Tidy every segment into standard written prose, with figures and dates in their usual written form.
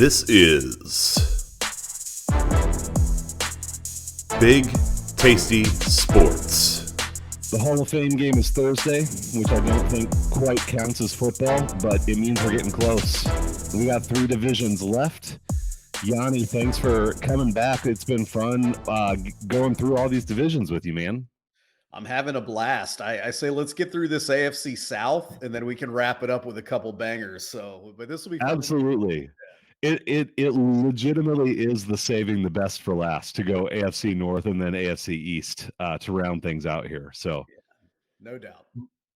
This is Big Tasty Sports. The Hall of Fame game is Thursday, which I don't think quite counts as football, but it means we're getting close. We got 3 divisions left. Yanni, thanks for coming back. It's been fun going through all these divisions with you, man. I'm having a blast. I say let's get through this AFC South, and then we can wrap it up with a couple bangers. So, but this will be fun. Absolutely. It legitimately is the saving the best for last to go AFC North and then AFC East to round things out here. So, yeah, no doubt.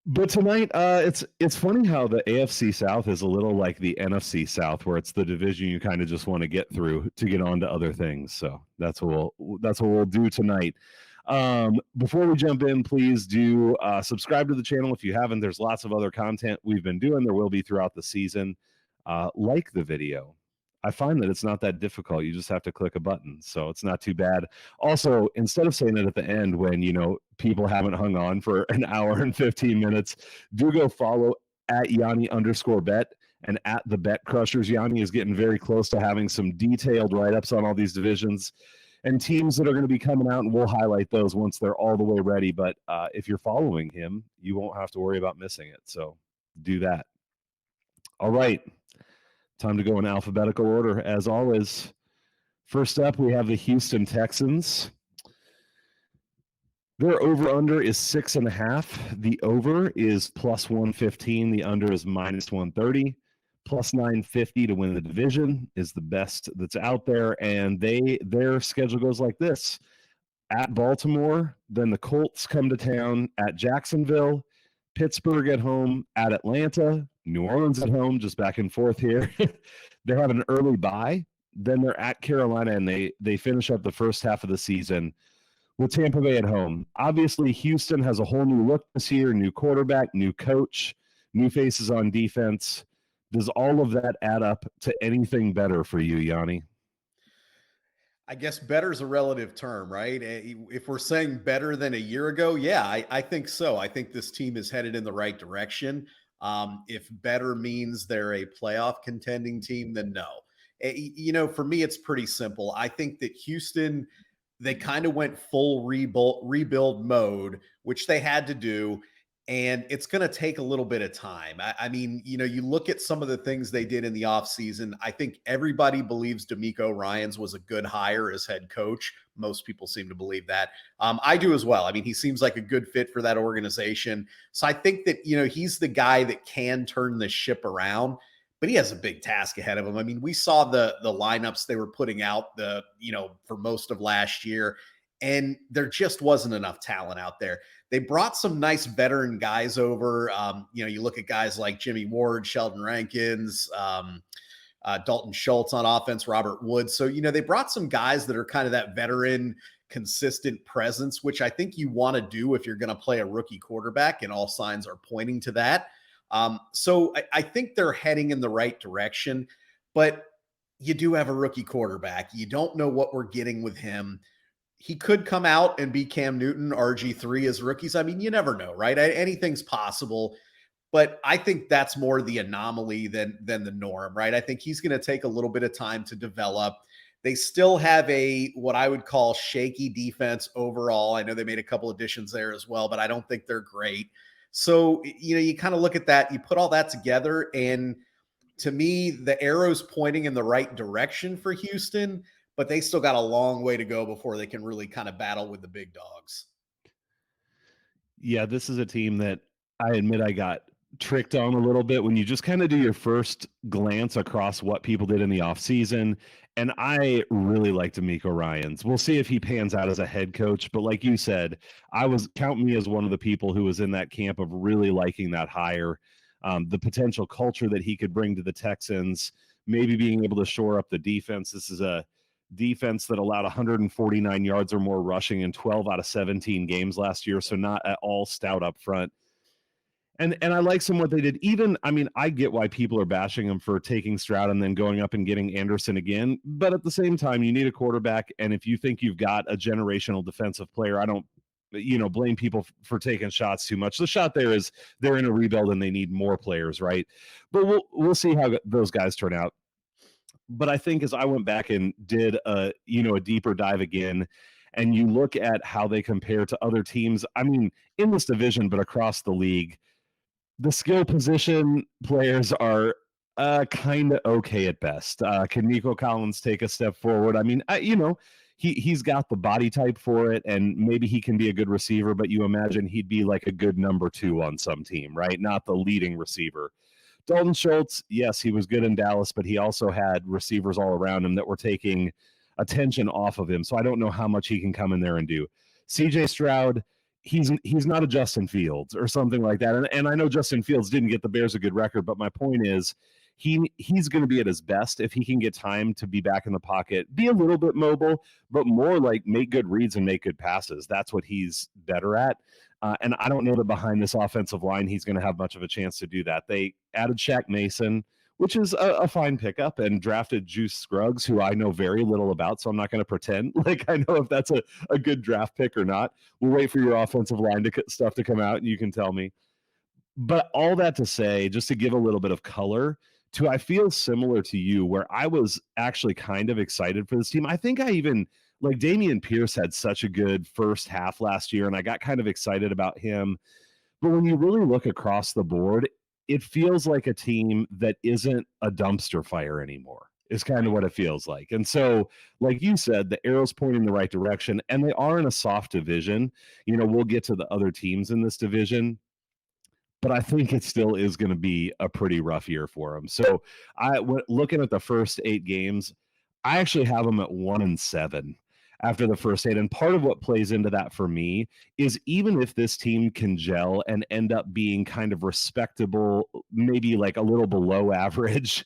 But tonight, it's funny how the AFC South is a little like the NFC South, where it's the division you kind of just want to get through to get on to other things. So that's what we'll do tonight. Before we jump in, please do subscribe to the channel if you haven't. There's lots of other content we've been doing. There will be throughout the season. Like the video. I find that it's not that difficult. You just have to click a button, so it's not too bad. Also, instead of saying it at the end when, people haven't hung on for an hour and 15 minutes, do go follow at Yanni_bet and at the Bet Crushers. Yanni is getting very close to having some detailed write-ups on all these divisions and teams that are going to be coming out, and we'll highlight those once they're all the way ready. But if you're following him, you won't have to worry about missing it, so do that. All right. Time to go in alphabetical order, as always. First up, we have the Houston Texans. Their over-under is 6.5. The over is plus 115. The under is minus 130. Plus 950 to win the division is the best that's out there. And their schedule goes like this. At Baltimore, then the Colts come to town at Jacksonville, Pittsburgh at home, at Atlanta, New Orleans at home, just back and forth here. They have an early bye. Then they're at Carolina, and they finish up the first half of the season with Tampa Bay at home. Obviously, Houston has a whole new look this year, new quarterback, new coach, new faces on defense. Does all of that add up to anything better for you, Yanni? I guess better is a relative term, right? If we're saying better than a year ago, yeah, I think so. I think this team is headed in the right direction. If better means they're a playoff contending team, then no. For me, it's pretty simple. I think that Houston, they kind of went full rebuild mode, which they had to do. And it's going to take a little bit of time. I mean, you look at some of the things they did in the offseason. I think everybody believes DeMeco Ryans was a good hire as head coach. Most people seem to believe that. I do as well. I mean, he seems like a good fit for that organization. So I think that, he's the guy that can turn the ship around, but he has a big task ahead of him. I mean, we saw the lineups they were putting out for most of last year, and there just wasn't enough talent out there. They brought some nice veteran guys over. You look at guys like Jimmy Ward, Sheldon Rankins, Dalton Schultz on offense, Robert Woods. So, they brought some guys that are kind of that veteran, consistent presence, which I think you want to do if you're going to play a rookie quarterback, and all signs are pointing to that. So I think they're heading in the right direction, but you do have a rookie quarterback. You don't know what we're getting with him. He could come out and be Cam Newton, RG3 as rookies. I mean, you never know, right? Anything's possible, but I think that's more the anomaly than the norm, right? I think he's going to take a little bit of time to develop. They still have what I would call shaky defense overall. I know they made a couple additions there as well, but I don't think they're great. So, you kind of look at that, you put all that together, and to me, the arrow's pointing in the right direction for Houston, but they still got a long way to go before they can really kind of battle with the big dogs. Yeah, this is a team that I admit I got tricked on a little bit when you just kind of do your first glance across what people did in the offseason. And I really like DeMeco Ryans. We'll see if he pans out as a head coach. But like you said, count me as one of the people who was in that camp of really liking that hire, the potential culture that he could bring to the Texans, maybe being able to shore up the defense. This is a defense that allowed 149 yards or more rushing in 12 out of 17 games last year. So not at all stout up front. And I like some what they did. I get why people are bashing him for taking Stroud and then going up and getting Anderson again. But at the same time, you need a quarterback. And if you think you've got a generational defensive player, I don't, blame people for taking shots too much. The shot there is they're in a rebuild and they need more players, right? But we'll see how those guys turn out. But I think as I went back and did a deeper dive again, and you look at how they compare to other teams, I mean, in this division, but across the league, the skill position players are kind of okay at best. Can Nico Collins take a step forward? I mean, he's got the body type for it, and maybe he can be a good receiver, but you imagine he'd be like a good number 2 on some team, right? Not the leading receiver. Dalton Schultz, yes, he was good in Dallas, but he also had receivers all around him that were taking attention off of him. So I don't know how much he can come in there and do. CJ Stroud, he's not a Justin Fields or something like that. And I know Justin Fields didn't get the Bears a good record, but my point is he's going to be at his best if he can get time to be back in the pocket, be a little bit mobile, but more like make good reads and make good passes. That's what he's better at. And I don't know that behind this offensive line, he's going to have much of a chance to do that. They added Shaq Mason, which is a fine pickup, and drafted Juice Scruggs, who I know very little about, so I'm not going to pretend like I know if that's a good draft pick or not. We'll wait for your offensive line stuff to come out, and you can tell me. But all that to say, just to give a little bit of color to, I feel similar to you, where I was actually kind of excited for this team. I think I even like Damian Pierce had such a good first half last year, and I got kind of excited about him. But when you really look across the board, it feels like a team that isn't a dumpster fire anymore, is kind of what it feels like. And so, like you said, the arrow's pointing in the right direction, and they are in a soft division. We'll get to the other teams in this division, but I think it still is going to be a pretty rough year for them. So looking at the first 8 games, I actually have them at 1-7 after the first 8. And part of what plays into that for me is even if this team can gel and end up being kind of respectable, maybe like a little below average,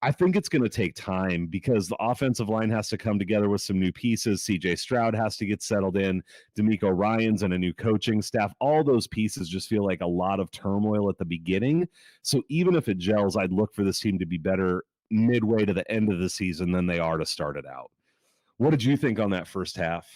I think it's going to take time because the offensive line has to come together with some new pieces. CJ Stroud has to get settled in. D'Amico Ryans and a new coaching staff. All those pieces just feel like a lot of turmoil at the beginning. So even if it gels, I'd look for this team to be better midway to the end of the season than they are to start it out. What did you think on that first half?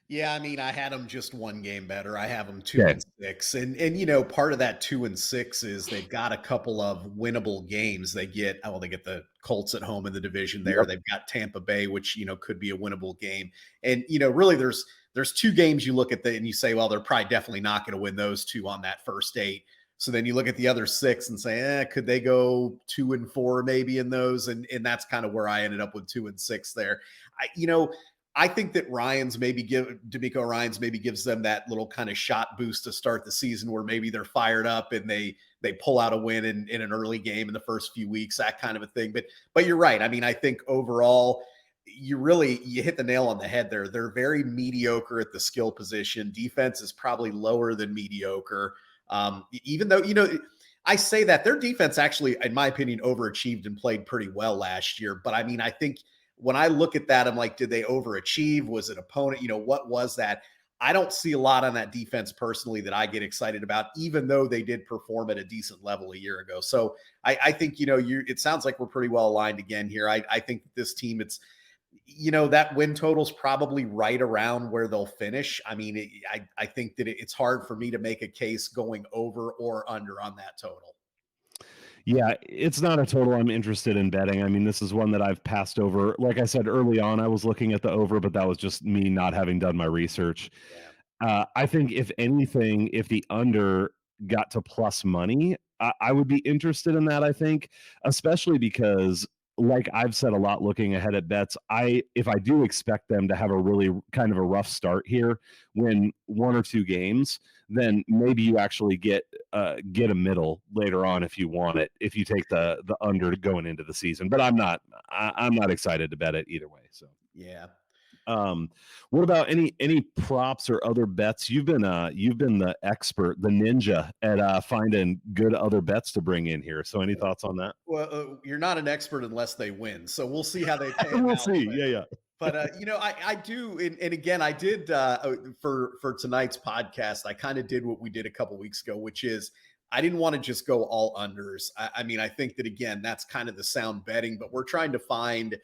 Yeah, I mean, I had them just one game better. I have them 2-6, and part of that 2-6 is they've got a couple of winnable games. They get the Colts at home in the division there. Yep. They've got Tampa Bay, which could be a winnable game, and really there's 2 games you look at and you say, well, they're probably definitely not going to win those 2 on that first 8. So then you look at the other 6 and say, could they go 2-4 maybe in those? And that's kind of where I ended up with 2-6 there. I think that D'Amico Ryans maybe gives them that little kind of shot boost to start the season where maybe they're fired up and they pull out a win in an early game in the first few weeks, that kind of a thing. But you're right. I mean, I think overall you hit the nail on the head there. They're very mediocre at the skill position. Defense is probably lower than mediocre. Even though, I say that their defense actually, in my opinion, overachieved and played pretty well last year. But I mean, I think when I look at that, I'm like, did they overachieve? Was it opponent? What was that? I don't see a lot on that defense personally that I get excited about, even though they did perform at a decent level a year ago. So I think, it sounds like we're pretty well aligned again here. I think this team, it's, that win total's probably right around where they'll finish. I mean, I think that it's hard for me to make a case going over or under on that total. Yeah, it's not a total I'm interested in betting. I mean, this is one that I've passed over. Like I said early on, I was looking at the over, but that was just me not having done my research. Yeah. I think if anything, if the under got to plus money, I would be interested in that, I think, especially because like I've said a lot looking ahead at bets, if I do expect them to have a really kind of a rough start here, win 1 or 2 games, then maybe you actually get a middle later on if you want it, if you take the under going into the season. But I'm not excited to bet it either way. So yeah. What about any props or other bets? You've been the expert, the ninja at finding good other bets to bring in here. So any thoughts on that? Well, you're not an expert unless they win. So we'll see how they pay. We'll see. Yeah. But I do, and again, I did for tonight's podcast. I kind of did what we did a couple weeks ago, which is I didn't want to just go all unders. I mean, I think that again, that's kind of the sound betting, but we're trying to find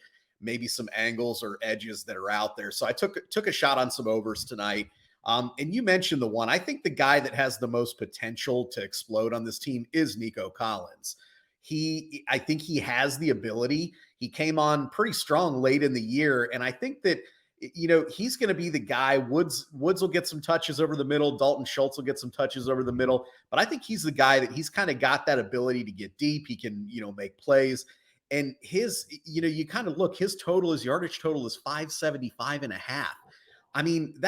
maybe some angles or edges that are out there. So I took a shot on some overs tonight. And you mentioned the one. I think the guy that has the most potential to explode on this team is Nico Collins. I think he has the ability. He came on pretty strong late in the year. And I think that, he's going to be the guy. Woods will get some touches over the middle. Dalton Schultz will get some touches over the middle. But I think he's the guy that he's kind of got that ability to get deep. He can, make plays. And his, you kind of look, his yardage total is 575.5. I mean,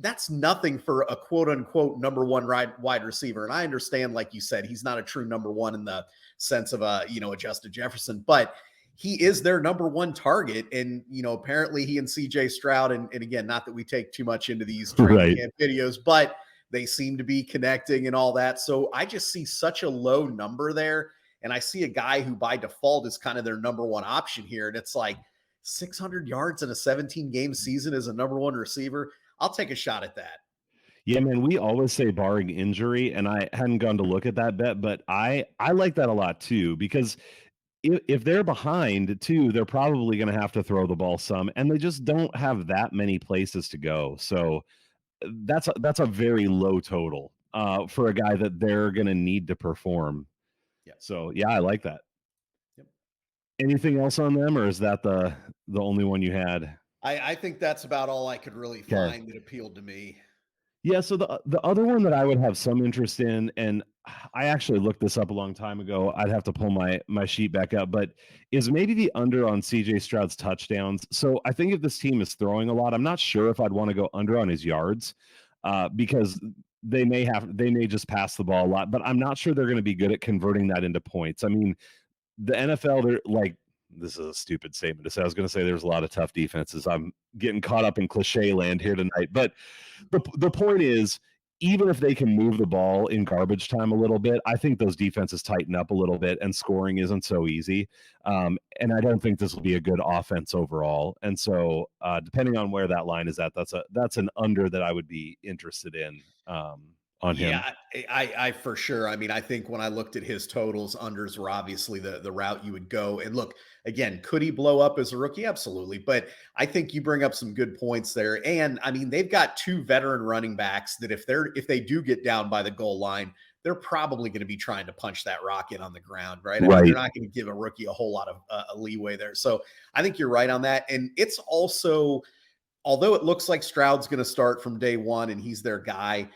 that's nothing for a quote unquote number one wide receiver. And I understand, like you said, he's not a true number one in the sense of a Justin Jefferson, but he is their number one target. And, apparently he and CJ Stroud, and again, not that we take too much into these training camp videos, but they seem to be connecting and all that. So I just see such a low number there. And I see a guy who by default is kind of their number one option here. And it's like 600 yards in a 17-game season as a number one receiver. I'll take a shot at that. Yeah, man, we always say barring injury, and I hadn't gone to look at that bet, but I like that a lot too, because if they're behind too, they're probably going to have to throw the ball some, and they just don't have that many places to go. So that's a very low total for a guy that they're going to need to perform. Yeah. So yeah, I like that. Yep. Anything else on them, or is that the only one you had? I think that's about all I could really find that appealed to me. Yeah, so the other one that I would have some interest in, and I actually looked this up a long time ago. I'd have to pull my sheet back up, but is maybe the under on CJ Stroud's touchdowns. So I think if this team is throwing a lot, I'm not sure if I'd want to go under on his yards because they may just pass the ball a lot, but I'm not sure they're going to be good at converting that into points. I mean, the NFL, they're like, this is a stupid statement to say. I was going to say there's a lot of tough defenses. I'm getting caught up in cliche land here tonight. But the point is, even if they can move the ball in garbage time a little bit, I think those defenses tighten up a little bit, and scoring isn't so easy. And I don't think this will be a good offense overall. And so depending on where that line is at, that's an under that I would be interested in. On him. Yeah, I for sure. I mean, I think when I looked at his totals, unders were obviously the route you would go. And look, again, could he blow up as a rookie? Absolutely. But I think you bring up some good points there. And I mean, they've got two veteran running backs that if they do get down by the goal line, they're probably going to be trying to punch that rock in on the ground, right? I mean, they're not going to give a rookie a whole lot of leeway there. So I think you're right on that. And it's also, although it looks like Stroud's going to start from day one and he's their guy,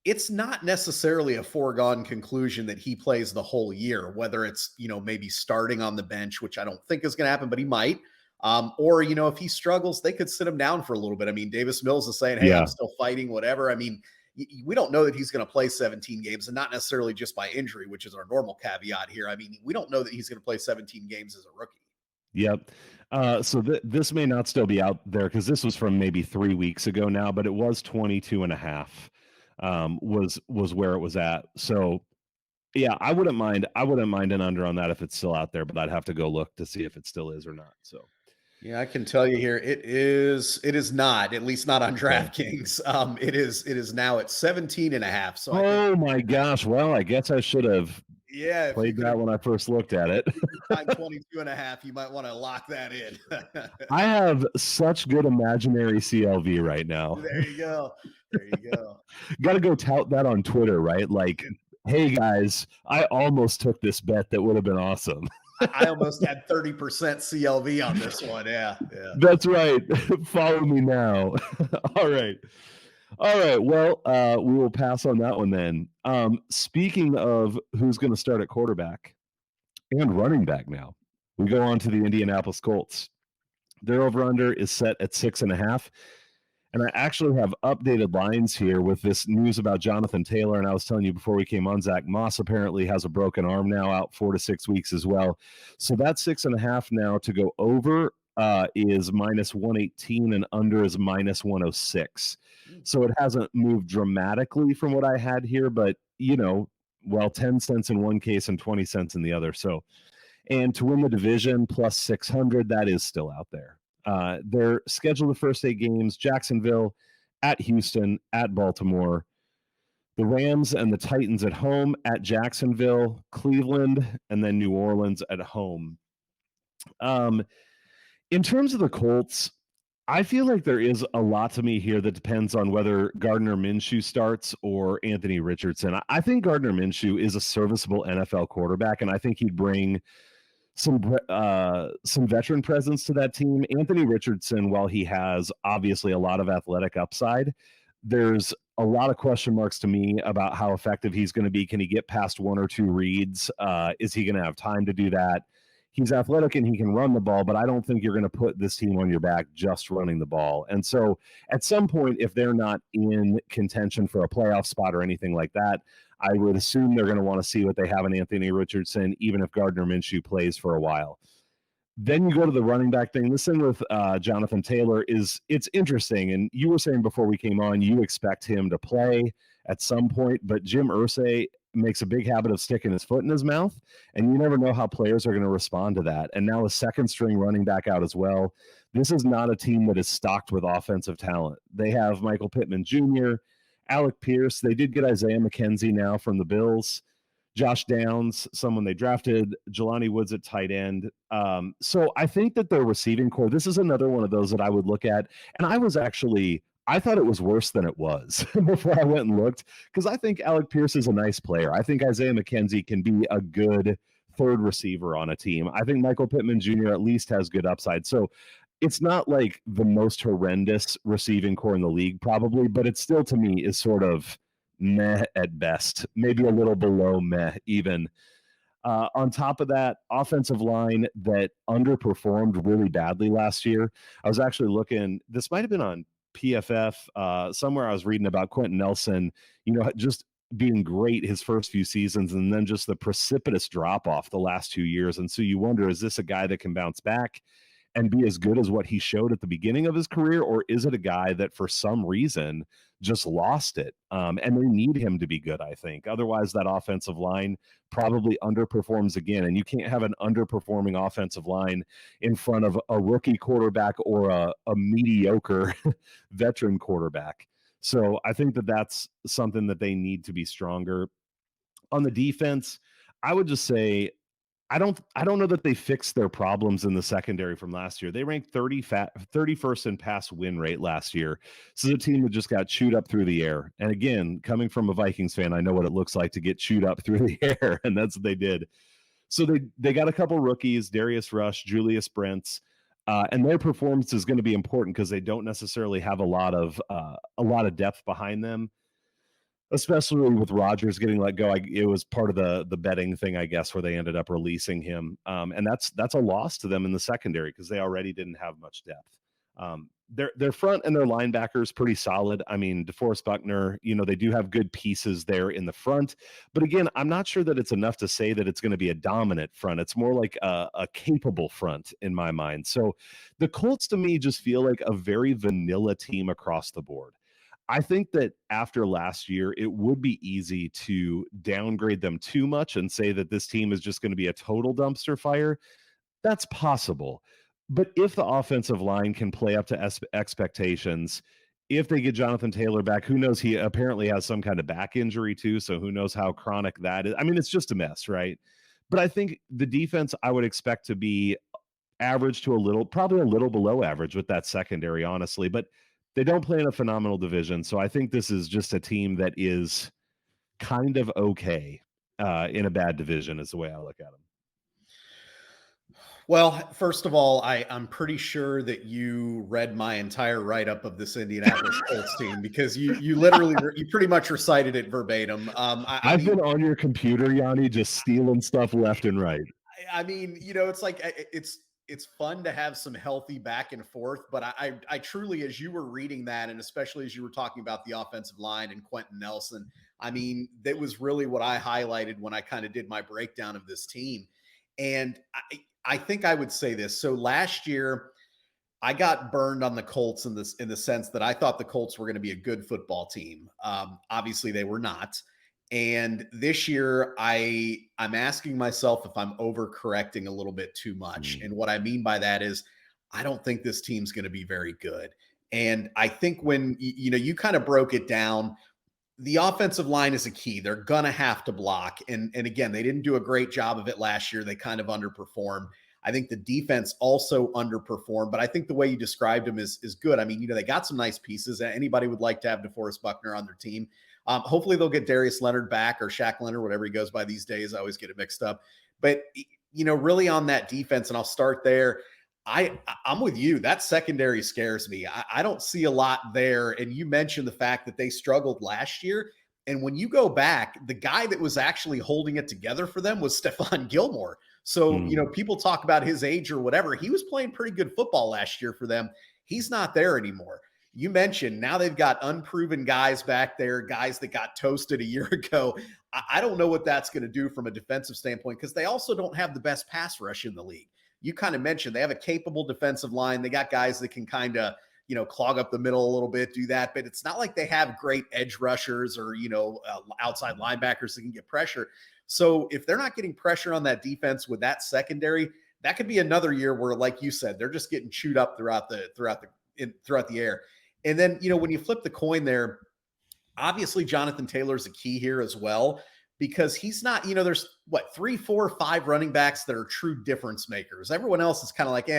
it's not necessarily a foregone conclusion that he plays the whole year, whether it's, maybe starting on the bench, which I don't think is going to happen, but he might. Or, if he struggles, they could sit him down for a little bit. I mean, Davis Mills is saying, hey, I'm still fighting, whatever. I mean, we don't know that he's going to play 17 games and not necessarily just by injury, which is our normal caveat here. I mean, we don't know that he's going to play 17 games as a rookie. Yep. So this may not still be out there because this was from maybe 3 weeks ago now, but it was 22.5. Was where it was at. So yeah, I wouldn't mind an under on that if it's still out there, but I'd have to go look to see if it still is or not. So yeah, I can tell you here, it is not, at least not on DraftKings. It is now at 17.5. So my gosh. Well, I guess I should have played that when I first looked at it. 22.5. You might want to lock that in. I have such good imaginary CLV right now. There you go. Got to go tout that on Twitter, right? Like, hey guys, I almost took this bet that would have been awesome. I almost had 30% CLV on this one. Yeah. That's right. Follow me now. All right. Well, we will pass on that one then. Speaking of who's going to start at quarterback and running back now, we go on to the Indianapolis Colts. Their over-under is set at 6.5. And I actually have updated lines here with this news about Jonathan Taylor. And I was telling you before we came on, Zach Moss apparently has a broken arm now, out 4 to 6 weeks as well. So that's 6.5 now. To go over is -118 and under is -106. So it hasn't moved dramatically from what I had here, but 10 cents in one case and 20 cents in the other. So, and to win the division plus 600, that is still out there. They're scheduled the first 8 games: Jacksonville, at Houston, at Baltimore, the Rams and the Titans at home, at Jacksonville, Cleveland, and then New Orleans at home. In terms of the Colts, I feel like there is a lot to me here that depends on whether Gardner Minshew starts or Anthony Richardson. I think Gardner Minshew is a serviceable NFL quarterback, and I think he'd bring some veteran presence to that team. Anthony Richardson, while he has obviously a lot of athletic upside, there's a lot of question marks to me about how effective he's going to be. Can he get past one or two reads? Is he going to have time to do that? He's athletic and he can run the ball, but I don't think you're going to put this team on your back just running the ball. And so at some point, if they're not in contention for a playoff spot or anything like that, I would assume they're going to want to see what they have in Anthony Richardson, even if Gardner Minshew plays for a while. Then you go to the running back thing. This thing with Jonathan Taylor it's interesting. And you were saying before we came on, you expect him to play at some point, but Jim Irsay makes a big habit of sticking his foot in his mouth, and you never know how players are going to respond to that. And now a second string running back out as well. This is not a team that is stocked with offensive talent. They have Michael Pittman Jr., Alec Pierce. They did get Isaiah McKenzie now from the Bills. Josh Downs, someone they drafted, Jelani Woods at tight end. So I think that their receiving core, this is another one of those that I would look at. And I thought it was worse than it was before I went and looked, because I think Alec Pierce is a nice player. I think Isaiah McKenzie can be a good third receiver on a team. I think Michael Pittman Jr. at least has good upside. So it's not like the most horrendous receiving core in the league, probably, but it still, to me, is sort of meh at best, maybe a little below meh even. On top of that, offensive line that underperformed really badly last year. I was actually looking, this might have been on PFF, somewhere I was reading about Quentin Nelson, just being great his first few seasons and then just the precipitous drop off the last 2 years. And so you wonder, is this a guy that can bounce back and be as good as what he showed at the beginning of his career? Or is it a guy that for some reason just lost it? And they need him to be good, I think. Otherwise, that offensive line probably underperforms again. And you can't have an underperforming offensive line in front of a rookie quarterback or a mediocre veteran quarterback. So I think that that's something that they need to be stronger. On the defense, I would just say, I don't know that they fixed their problems in the secondary from last year. They ranked 31st in pass win rate last year. This is a team that just got chewed up through the air. And again, coming from a Vikings fan, I know what it looks like to get chewed up through the air, and that's what they did. So they got a couple rookies, Darius Rush, Julius Brents, and their performance is going to be important because they don't necessarily have a lot of depth behind them. Especially with Rodgers getting let go, it was part of the betting thing, I guess, where they ended up releasing him, and that's a loss to them in the secondary because they already didn't have much depth. Their front and their linebackers pretty solid. I mean, DeForest Buckner, they do have good pieces there in the front, but again, I'm not sure that it's enough to say that it's going to be a dominant front. It's more like a capable front in my mind. So the Colts to me just feel like a very vanilla team across the board. I think that after last year, it would be easy to downgrade them too much and say that this team is just going to be a total dumpster fire. That's possible. But if the offensive line can play up to expectations, if they get Jonathan Taylor back, who knows? He apparently has some kind of back injury too, so who knows how chronic that is. I mean, it's just a mess, right? But I think the defense I would expect to be average to probably a little below average with that secondary, honestly. But they don't play in a phenomenal division, so I think this is just a team that is kind of okay in a bad division is the way I look at them. Well, first of all, I'm pretty sure that you read my entire write-up of this Indianapolis Colts team because you literally you pretty much recited it verbatim. I've been on your computer, Yanni, just stealing stuff left and right. I mean, it's like it's fun to have some healthy back and forth, but I truly, as you were reading that, and especially as you were talking about the offensive line and Quentin Nelson, I mean, that was really what I highlighted when I kind of did my breakdown of this team. And I think I would say this. So last year, I got burned on the Colts in the sense that I thought the Colts were going to be a good football team. Obviously, they were not. And this year, I'm asking myself if I'm overcorrecting a little bit too much. And what I mean by that is I don't think this team's going to be very good. And I think when, you kind of broke it down, the offensive line is a key. They're going to have to block. And again, they didn't do a great job of it last year. They kind of underperformed. I think the defense also underperformed, but I think the way you described them is good. I mean, they got some nice pieces. Anybody would like to have DeForest Buckner on their team. Hopefully they'll get Darius Leonard back or Shaq Leonard, whatever he goes by these days. I always get it mixed up. But really on that defense, and I'll start there. I'm with you. That secondary scares me. I don't see a lot there. And you mentioned the fact that they struggled last year. And when you go back, the guy that was actually holding it together for them was Stephon Gilmore. So, people talk about his age or whatever. He was playing pretty good football last year for them. He's not there anymore. You mentioned now they've got unproven guys back there, guys that got toasted a year ago. I don't know what that's going to do from a defensive standpoint because they also don't have the best pass rush in the league. You kind of mentioned they have a capable defensive line. They got guys that can kind of, clog up the middle a little bit, do that. But it's not like they have great edge rushers or, outside linebackers that can get pressure. So if they're not getting pressure on that defense with that secondary, that could be another year where, like you said, they're just getting chewed up throughout the air. And then, when you flip the coin there, obviously Jonathan Taylor's a key here as well, because he's not, there's 3, 4, 5 running backs that are true difference makers. Everyone else is kind of like,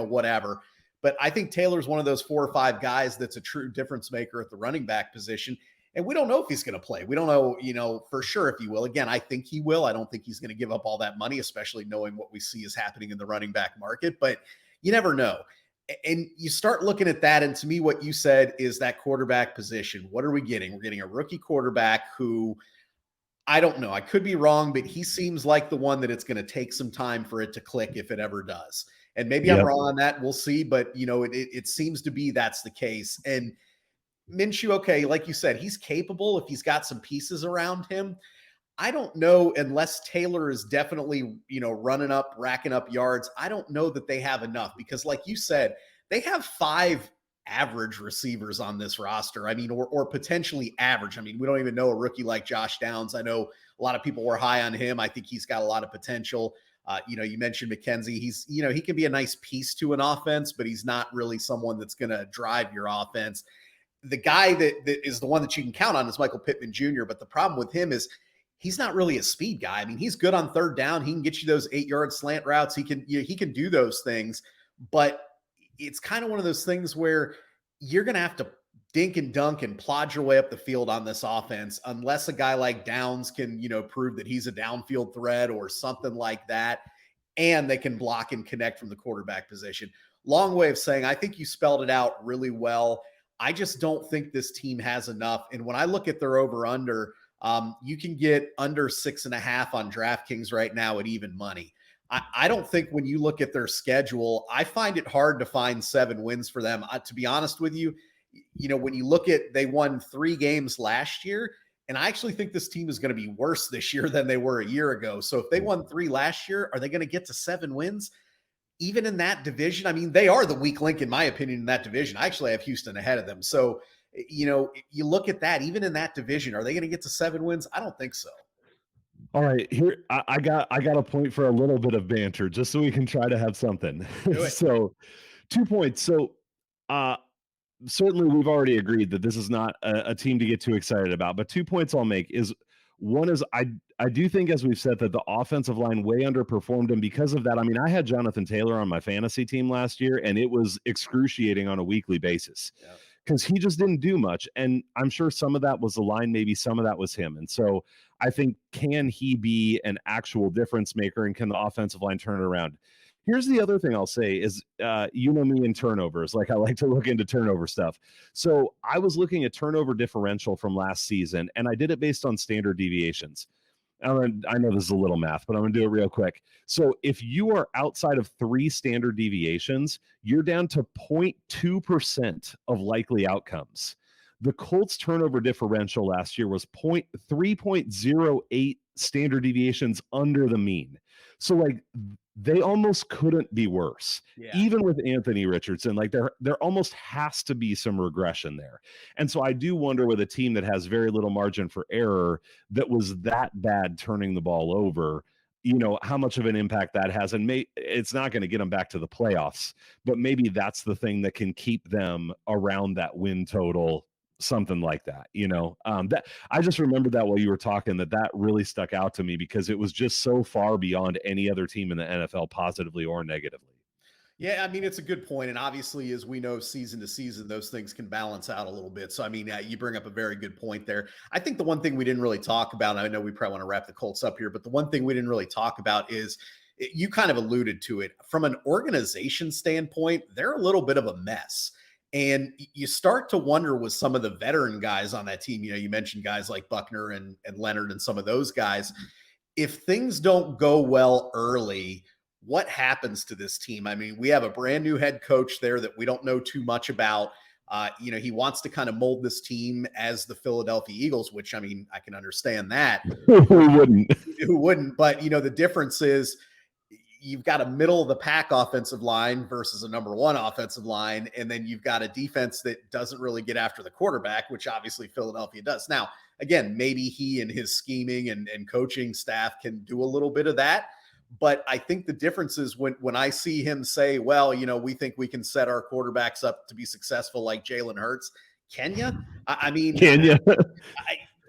whatever. But I think Taylor's one of those 4 or 5 guys that's a true difference maker at the running back position. And we don't know if he's going to play. We don't know, for sure if he will. Again, I think he will. I don't think he's going to give up all that money, especially knowing what we see is happening in the running back market. But you never know. And you start looking at that. And to me, what you said is that quarterback position. What are we getting? We're getting a rookie quarterback who, I don't know. I could be wrong, but he seems like the one that it's going to take some time for it to click if it ever does. And maybe I'm wrong on that. We'll see. But, it seems to be that's the case. And Minshew, okay, like you said, he's capable if he's got some pieces around him. I don't know unless Taylor is definitely, racking up yards. I don't know that they have enough because, like you said, they have 5 average receivers on this roster. I mean, or potentially average. I mean, we don't even know a rookie like Josh Downs. I know a lot of people were high on him. I think he's got a lot of potential. You mentioned McKenzie. He's, he can be a nice piece to an offense, but he's not really someone that's going to drive your offense. The guy that is the one that you can count on is Michael Pittman Jr., but the problem with him is he's not really a speed guy. I mean, he's good on third down. He can get you those 8-yard slant routes. He can do those things, but it's kind of one of those things where you're going to have to dink and dunk and plod your way up the field on this offense, unless a guy like Downs can, prove that he's a downfield threat or something like that. And they can block and connect from the quarterback position. Long way of saying, I think you spelled it out really well. I just don't think this team has enough. And when I look at their over under, you can get under 6.5 on DraftKings right now at even money. I don't think when you look at their schedule, I find it hard to find 7 wins for them. To be honest with you, when you look at, they won 3 games last year, and I actually think this team is going to be worse this year than they were a year ago. So if they won 3 last year, are they going to get to 7 wins? Even in that division, I mean, they are the weak link, in my opinion, in that division. I actually have Houston ahead of them. So, you look at that, even in that division, are they going to get to 7 wins? I don't think so. All right, here I got a point for a little bit of banter, just so we can try to have something. So, 2 points. So, certainly we've already agreed that this is not a team to get too excited about. But 2 points I'll make is, one is I do think, as we've said, that the offensive line way underperformed, and because of that, I mean, I had Jonathan Taylor on my fantasy team last year, and it was excruciating on a weekly basis. Because he just didn't do much. And I'm sure some of that was the line, maybe some of that was him. And so I think, can he be an actual difference maker, and can the offensive line turn it around? Here's the other thing I'll say is, me in turnovers. Like, I like to look into turnover stuff. So I was looking at turnover differential from last season, and I did it based on standard deviations. I know this is a little math, but I'm going to do it real quick. So if you are outside of 3 standard deviations, you're down to 0.2% of likely outcomes. The Colts turnover differential last year was 3.08 standard deviations under the mean. So, like, they almost couldn't be worse. Even with Anthony Richardson, like, there almost has to be some regression there. And so I do wonder, with a team that has very little margin for error, that was that bad turning the ball over, how much of an impact that has. And it's not going to get them back to the playoffs, but maybe that's the thing that can keep them around that win total, something like that. That I just remembered that while you were talking, that really stuck out to me, because it was just so far beyond any other team in the NFL, positively or negatively. Yeah, I mean, it's a good point. And obviously, as we know, season to season, those things can balance out a little bit. So, I mean, you bring up a very good point there. I think the one thing we didn't really talk about, I know we probably want to wrap the Colts up here, but the one thing we didn't really talk about is, you kind of alluded to it. From an organization standpoint, they're a little bit of a mess. And you start to wonder with some of the veteran guys on that team, you mentioned guys like Buckner and Leonard and some of those guys. If things don't go well early, what happens to this team? I mean, we have a brand new head coach there that we don't know too much about. He wants to kind of mold this team as the Philadelphia Eagles, which, I mean, I can understand that. Who wouldn't? Who wouldn't? But, the difference is you've got a middle of the pack offensive line versus a number one offensive line. And then you've got a defense that doesn't really get after the quarterback, which obviously Philadelphia does. Now, again, maybe he and his scheming and coaching staff can do a little bit of that. But I think the difference is when I see him say, well, we think we can set our quarterbacks up to be successful like Jalen Hurts. Can you? I mean, Can you?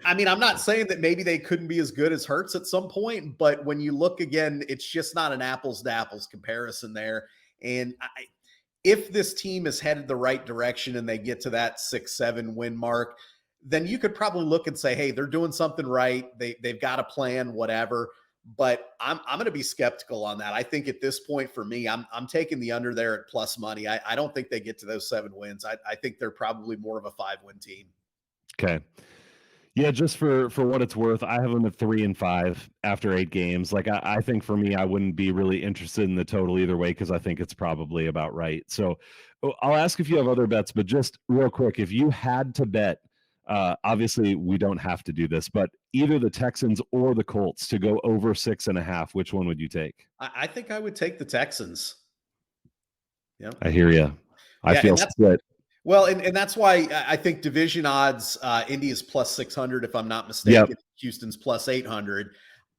I mean, I'm not saying that maybe they couldn't be as good as Hurts at some point, but when you look again, it's just not an apples to apples comparison there. And if this team is headed the right direction and they get to that 6-7 win mark, then you could probably look and say, hey, they're doing something right. They've got a plan, whatever. But I'm going to be skeptical on that. I think at this point for me, I'm taking the under there at plus money. I don't think they get to those 7 wins. I think they're probably more of a 5-win team. Okay. Yeah, just for what it's worth, I have them at 3-5 after 8 games. Like I think for me, I wouldn't be really interested in the total either way because I think it's probably about right. So I'll ask if you have other bets, but just real quick, if you had to bet, obviously we don't have to do this, but either the Texans or the Colts to go over 6.5, which one would you take? I think I would take the Texans. Yeah, I hear you. I feel split. Well, and that's why I think division odds, Indy is plus 600, if I'm not mistaken. Yep. Houston's plus 800.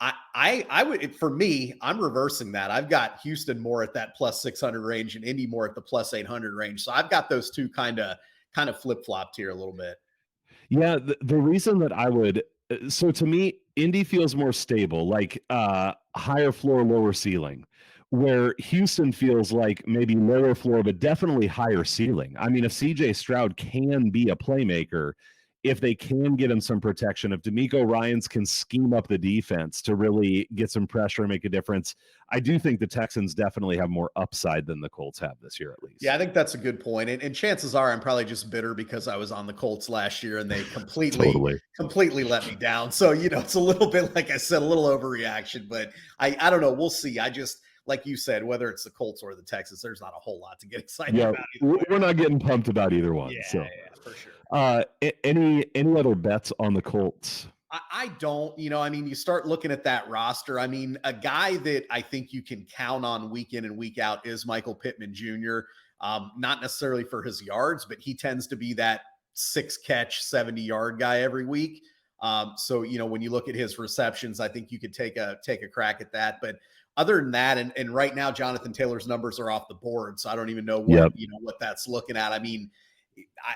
I would, for me, I'm reversing that. I've got Houston more at that plus 600 range and Indy more at the plus 800 range. So I've got those two kind of flip-flopped here a little bit. Yeah, the reason that I would, so to me, Indy feels more stable, like higher floor, lower ceiling, where Houston feels like maybe lower floor, but definitely higher ceiling. I mean, if CJ Stroud can be a playmaker, if they can get him some protection, if D'Amico Ryans can scheme up the defense to really get some pressure and make a difference, I do think the Texans definitely have more upside than the Colts have this year, at least. Yeah, I think that's a good point. And chances are I'm probably just bitter because I was on the Colts last year and they completely let me down. So, it's a little bit, like I said, a little overreaction, but I don't know. We'll see. I just, like you said, whether it's the Colts or the Texans, there's not a whole lot to get excited about. We're not getting pumped about either one. Yeah, for sure. Any other bets on the Colts? I don't, I mean, you start looking at that roster. I mean, a guy that I think you can count on week in and week out is Michael Pittman Jr. Not necessarily for his yards, but he tends to be that 6-catch, 70-yard guy every week. So, when you look at his receptions, I think you could take a crack at that. But other than that, and right now, Jonathan Taylor's numbers are off the board, so I don't even know what what that's looking at. I mean,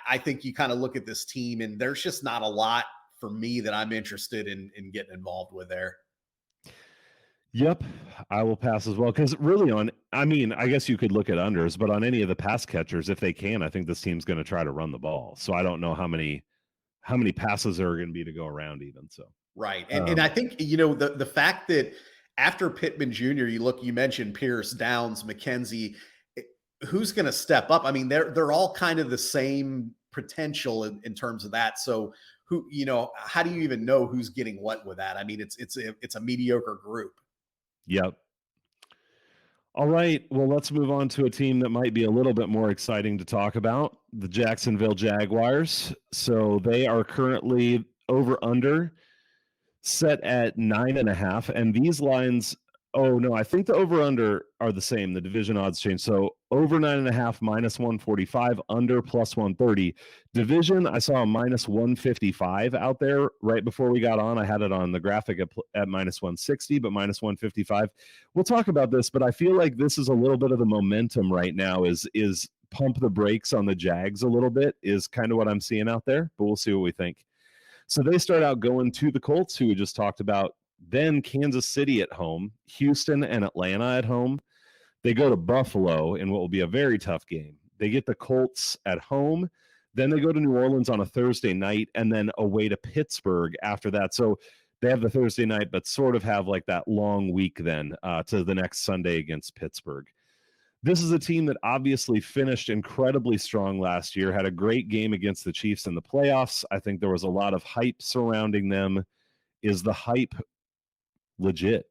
I think you kind of look at this team, and there's just not a lot for me that I'm interested in getting involved with there. Yep, I will pass as well because really I guess you could look at unders, but on any of the pass catchers, if they can, I think this team's going to try to run the ball. So I don't know how many passes there are going to be to go around even. So right, and I think the fact that after Pittman Jr., you mentioned Pierce, Downs, McKenzie. Who's going to step up? I mean, they're all kind of the same potential in terms of that. So who, how do you even know who's getting what with that? I mean, it's a mediocre group. Yep. All right. Well, let's move on to a team that might be a little bit more exciting to talk about, the Jacksonville Jaguars. So they are currently over under set at 9.5, and these lines, I think the over under are the same. The division odds change. So over 9.5 minus 145, under plus 130. Division, I saw a minus 155 out there right before we got on. I had it on the graphic at minus 160, but minus 155. We'll talk about this, but I feel like this is a little bit of the momentum right now is pump the brakes on the Jags a little bit is kind of what I'm seeing out there, but we'll see what we think. So they start out going to the Colts, who we just talked about, then Kansas City at home, Houston and Atlanta at home. They go to Buffalo in what will be a very tough game. They get the Colts at home. Then they go to New Orleans on a Thursday night and then away to Pittsburgh after that. So They have the Thursday night, but sort of have like that long week then to the next Sunday against Pittsburgh. This is a team that obviously finished incredibly strong last year, had a great game against the Chiefs in the playoffs. I think there was a lot of hype surrounding them. Is the hype legit?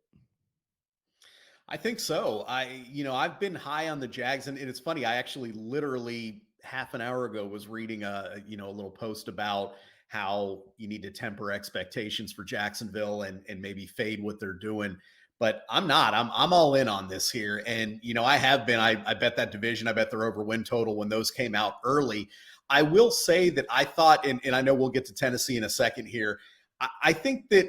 I think so. I've been high on the Jags, and it's funny. I actually literally half an hour ago was reading a little post about how you need to temper expectations for Jacksonville and maybe fade what they're doing. But I'm not. I'm all in on this here, and I have been. I bet that division. I bet their over win total when those came out early. I will say that I thought, and I know we'll get to Tennessee in a second here. I think that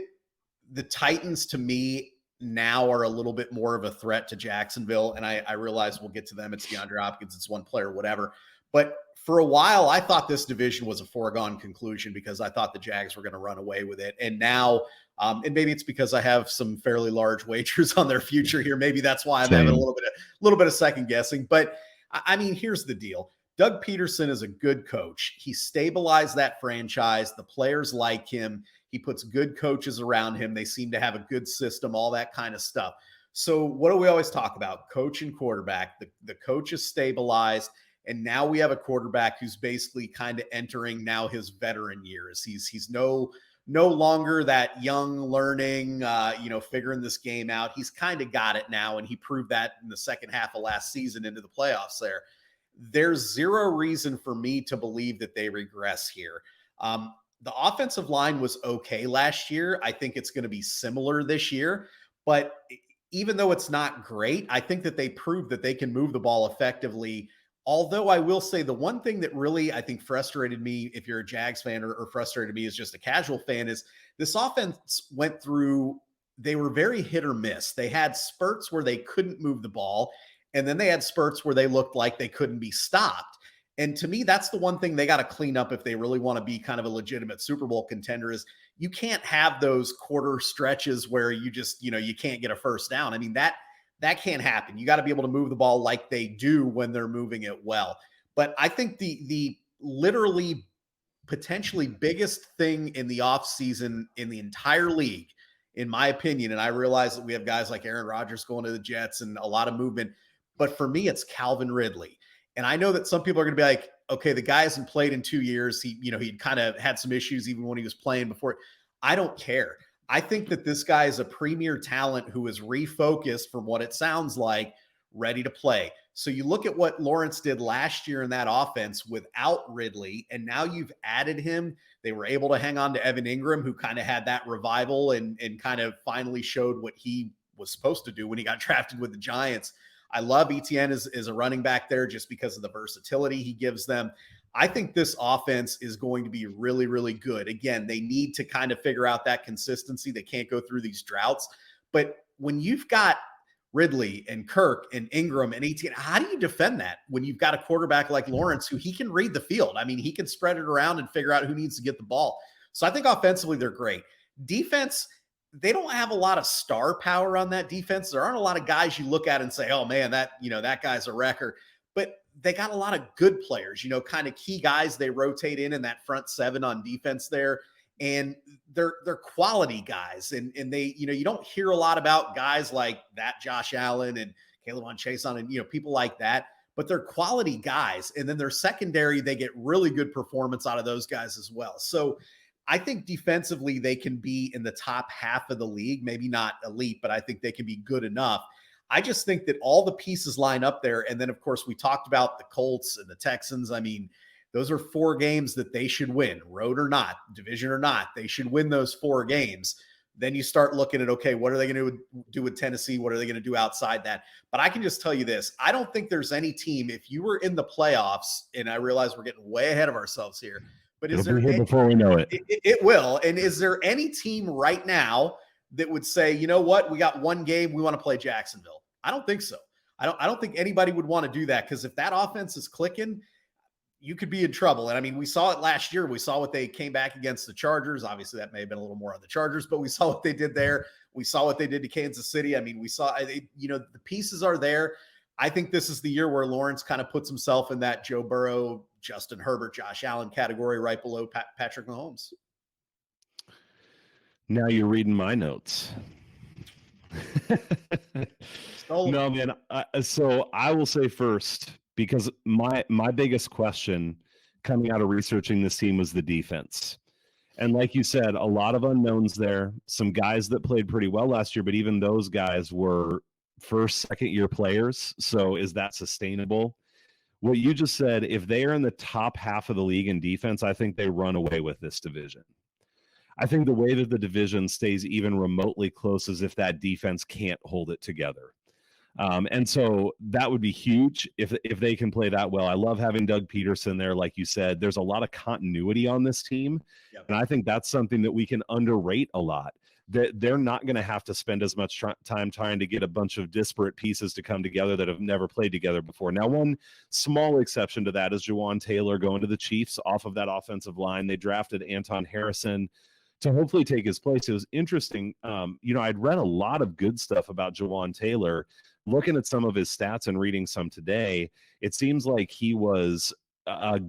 the Titans, to me, now are a little bit more of a threat to Jacksonville. And I realize we'll get to them. It's DeAndre Hopkins, it's one player, whatever. But for a while, I thought this division was a foregone conclusion because I thought the Jags were going to run away with it. And now, and maybe it's because I have some fairly large wagers on their future here. Maybe that's why I'm having a little bit of second guessing. But I mean, here's the deal. Doug Peterson is a good coach. He stabilized that franchise. The players like him. He puts good coaches around him. They seem to have a good system, all that kind of stuff. So what do we always talk about? Coach and quarterback. The coach is stabilized, and now we have a quarterback who's basically kind of entering now his veteran years. He's no longer that young learning, figuring this game out. He's kind of got it now, and he proved that in the second half of last season into the playoffs there. There's zero reason for me to believe that they regress here. The offensive line was okay last year. I think it's going to be similar this year. But even though it's not great, I think that they proved that they can move the ball effectively. Although I will say the one thing that really, I think, frustrated me, if you're a Jags fan or frustrated me as just a casual fan, is this offense went through, they were very hit or miss. They had spurts where they couldn't move the ball, and then they had spurts where they looked like they couldn't be stopped. And to me, that's the one thing they got to clean up if they really want to be kind of a legitimate Super Bowl contender. Is you can't have those quarter stretches where you just, you can't get a first down. I mean, that can't happen. You got to be able to move the ball like they do when they're moving it well. But I think the literally potentially biggest thing in the offseason in the entire league, in my opinion, and I realize that we have guys like Aaron Rodgers going to the Jets and a lot of movement, but for me, it's Calvin Ridley. And I know that some people are going to be like, okay, the guy hasn't played in 2 years. He'd kind of had some issues even when he was playing before. I don't care. I think that this guy is a premier talent who is refocused, from what it sounds like, ready to play. So you look at what Lawrence did last year in that offense without Ridley, and now you've added him. They were able to hang on to Evan Ingram, who kind of had that revival and kind of finally showed what he was supposed to do when he got drafted with the Giants. I love Etienne as a running back there just because of the versatility he gives them. I think this offense is going to be really, really good. Again, they need to kind of figure out that consistency. They can't go through these droughts. But when you've got Ridley and Kirk and Ingram and Etienne, how do you defend that when you've got a quarterback like Lawrence who he can read the field? I mean, he can spread it around and figure out who needs to get the ball. So I think offensively they're great. Defense, they don't have a lot of star power on that defense. There aren't a lot of guys you look at and say, oh man, that guy's a wrecker. But they got a lot of good players, kind of key guys they rotate in that front seven on defense there. And they're quality guys. And they, you don't hear a lot about guys like that Josh Allen and Caleb on Chason and, people like that, but they're quality guys. And then their secondary, they get really good performance out of those guys as well. So I think defensively, they can be in the top half of the league, maybe not elite, but I think they can be good enough. I just think that all the pieces line up there. And then, of course, we talked about the Colts and the Texans. I mean, those are 4 games that they should win, road or not, division or not. They should win those 4 games. Then you start looking at, okay, what are they going to do with Tennessee? What are they going to do outside that? But I can just tell you this. I don't think there's any team, if you were in the playoffs, and I realize we're getting way ahead of ourselves here, but it'll be here before we know it. It will. And is there any team right now that would say, you know what, we got 1 game, we want to play Jacksonville? I don't think so. I don't think anybody would want to do that, because if that offense is clicking, you could be in trouble. And I memean, we saw it last year. We saw what they came back against the Chargers. Obviously, that may have been a little more on the Chargers, but we saw what they did there. We saw what they did to Kansas City. I mean, we saw, the pieces are there. I think this is the year where Lawrence kind of puts himself in that Joe Burrow, Justin Herbert, Josh Allen category, right below Patrick Mahomes. Now you're reading my notes. No, man. So I will say first, because my biggest question coming out of researching this team was the defense. And like you said, a lot of unknowns there. Some guys that played pretty well last year, but even those guys were first, second year players. So is that sustainable? What you just said, if they are in the top half of the league in defense, I think they run away with this division. I think the way that the division stays even remotely close is if that defense can't hold it together. And so that would be huge if they can play that well. I love having Doug Peterson there. Like you said, there's a lot of continuity on this team. Yep. And I think that's something that we can underrate a lot. That they're not going to have to spend as much time trying to get a bunch of disparate pieces to come together that have never played together before. Now, one small exception to that is Jawan Taylor going to the Chiefs off of that offensive line. They drafted Anton Harrison to hopefully take his place. It was interesting. I'd read a lot of good stuff about Jawan Taylor. Looking at some of his stats and reading some today, it seems like he was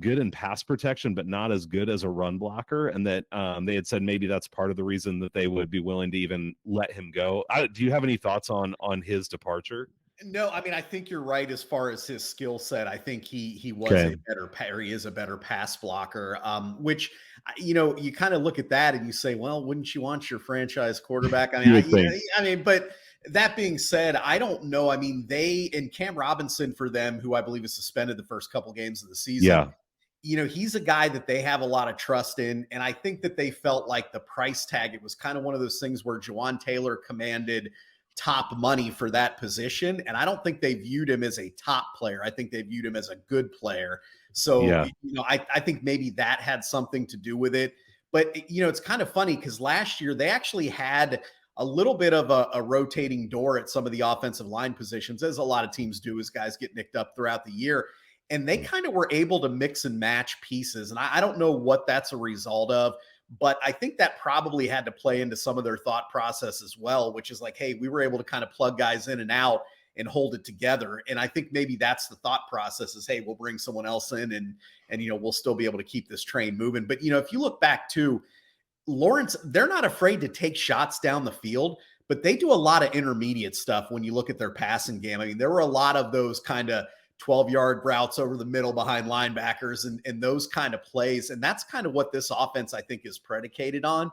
good in pass protection, but not as good as a run blocker. And that they had said maybe that's part of the reason that they would be willing to even let him go. Do you have any thoughts on his departure? No, I mean, I think you're right as far as his skill set. I think he was Okay. he is a better pass blocker, which, you kind of look at that and you say, well, wouldn't you want your franchise quarterback? I mean, but that being said, I don't know. I mean, Cam Robinson for them, who I believe is suspended the first couple games of the season. Yeah. He's a guy that they have a lot of trust in. And I think that they felt like the price tag, it was kind of one of those things where Jawan Taylor commanded top money for that position. And I don't think they viewed him as a top player. I think they viewed him as a good player. So, Yeah. I think maybe that had something to do with it. But, it's kind of funny because last year they actually had a little bit of a rotating door at some of the offensive line positions, as a lot of teams do as guys get nicked up throughout the year. And they kind of were able to mix and match pieces. And I don't know what that's a result of, but I think that probably had to play into some of their thought process as well, which is like, hey, we were able to kind of plug guys in and out and hold it together. And I think maybe that's the thought process is, hey, we'll bring someone else in and we'll still be able to keep this train moving. But, if you look back to Lawrence, they're not afraid to take shots down the field, but they do a lot of intermediate stuff when you look at their passing game. I mean, there were a lot of those kind of 12-yard routes over the middle behind linebackers and those kind of plays. And that's kind of what this offense, I think, is predicated on.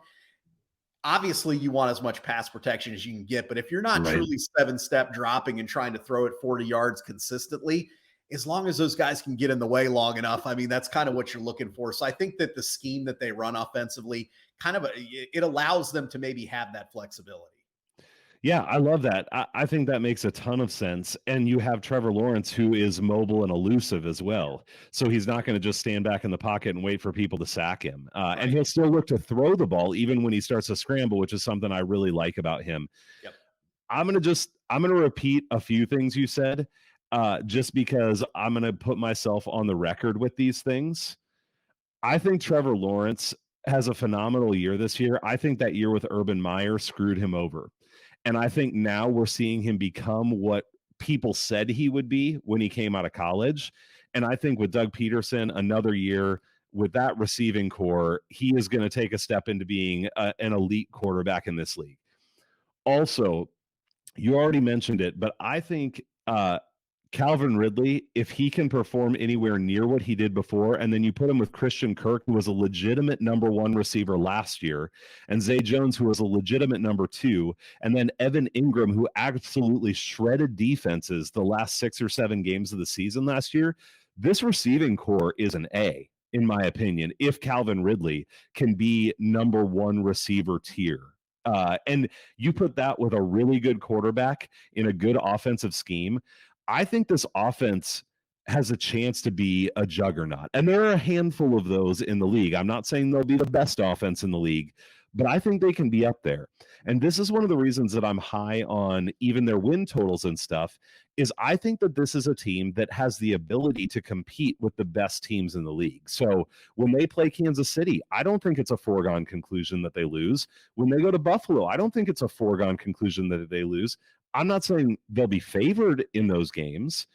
Obviously, you want as much pass protection as you can get, but if you're not truly 7-step dropping and trying to throw it 40 yards consistently, as long as those guys can get in the way long enough, I mean, that's kind of what you're looking for. So I think that the scheme that they run offensively it allows them to maybe have that flexibility. Yeah, I love that. I think that makes a ton of sense. And you have Trevor Lawrence, who is mobile and elusive as well. So he's not going to just stand back in the pocket and wait for people to sack him. And he'll still look to throw the ball even when he starts to scramble, which is something I really like about him. Yep. I'm going to repeat a few things you said, just because I'm going to put myself on the record with these things. I think Trevor Lawrence has a phenomenal year this year. I think that year with Urban Meyer screwed him over. And I think now we're seeing him become what people said he would be when he came out of college. And I think with Doug Peterson, another year with that receiving core, he is going to take a step into being an elite quarterback in this league. Also, you already mentioned it, but I think Calvin Ridley, if he can perform anywhere near what he did before, and then you put him with Christian Kirk, who was a legitimate number 1 receiver last year, and Zay Jones, who was a legitimate number 2, and then Evan Ingram, who absolutely shredded defenses the last 6 or 7 games of the season last year, this receiving core is an A, in my opinion, if Calvin Ridley can be number 1 receiver tier. And you put that with a really good quarterback in a good offensive scheme, I think this offense has a chance to be a juggernaut. And there are a handful of those in the league. I'm not saying they'll be the best offense in the league, but I think they can be up there. And this is one of the reasons that I'm high on even their win totals and stuff, is I think that this is a team that has the ability to compete with the best teams in the league. So when they play Kansas City, I don't think it's a foregone conclusion that they lose. When they go to Buffalo, I don't think it's a foregone conclusion that they lose. I'm not saying they'll be favored in those games,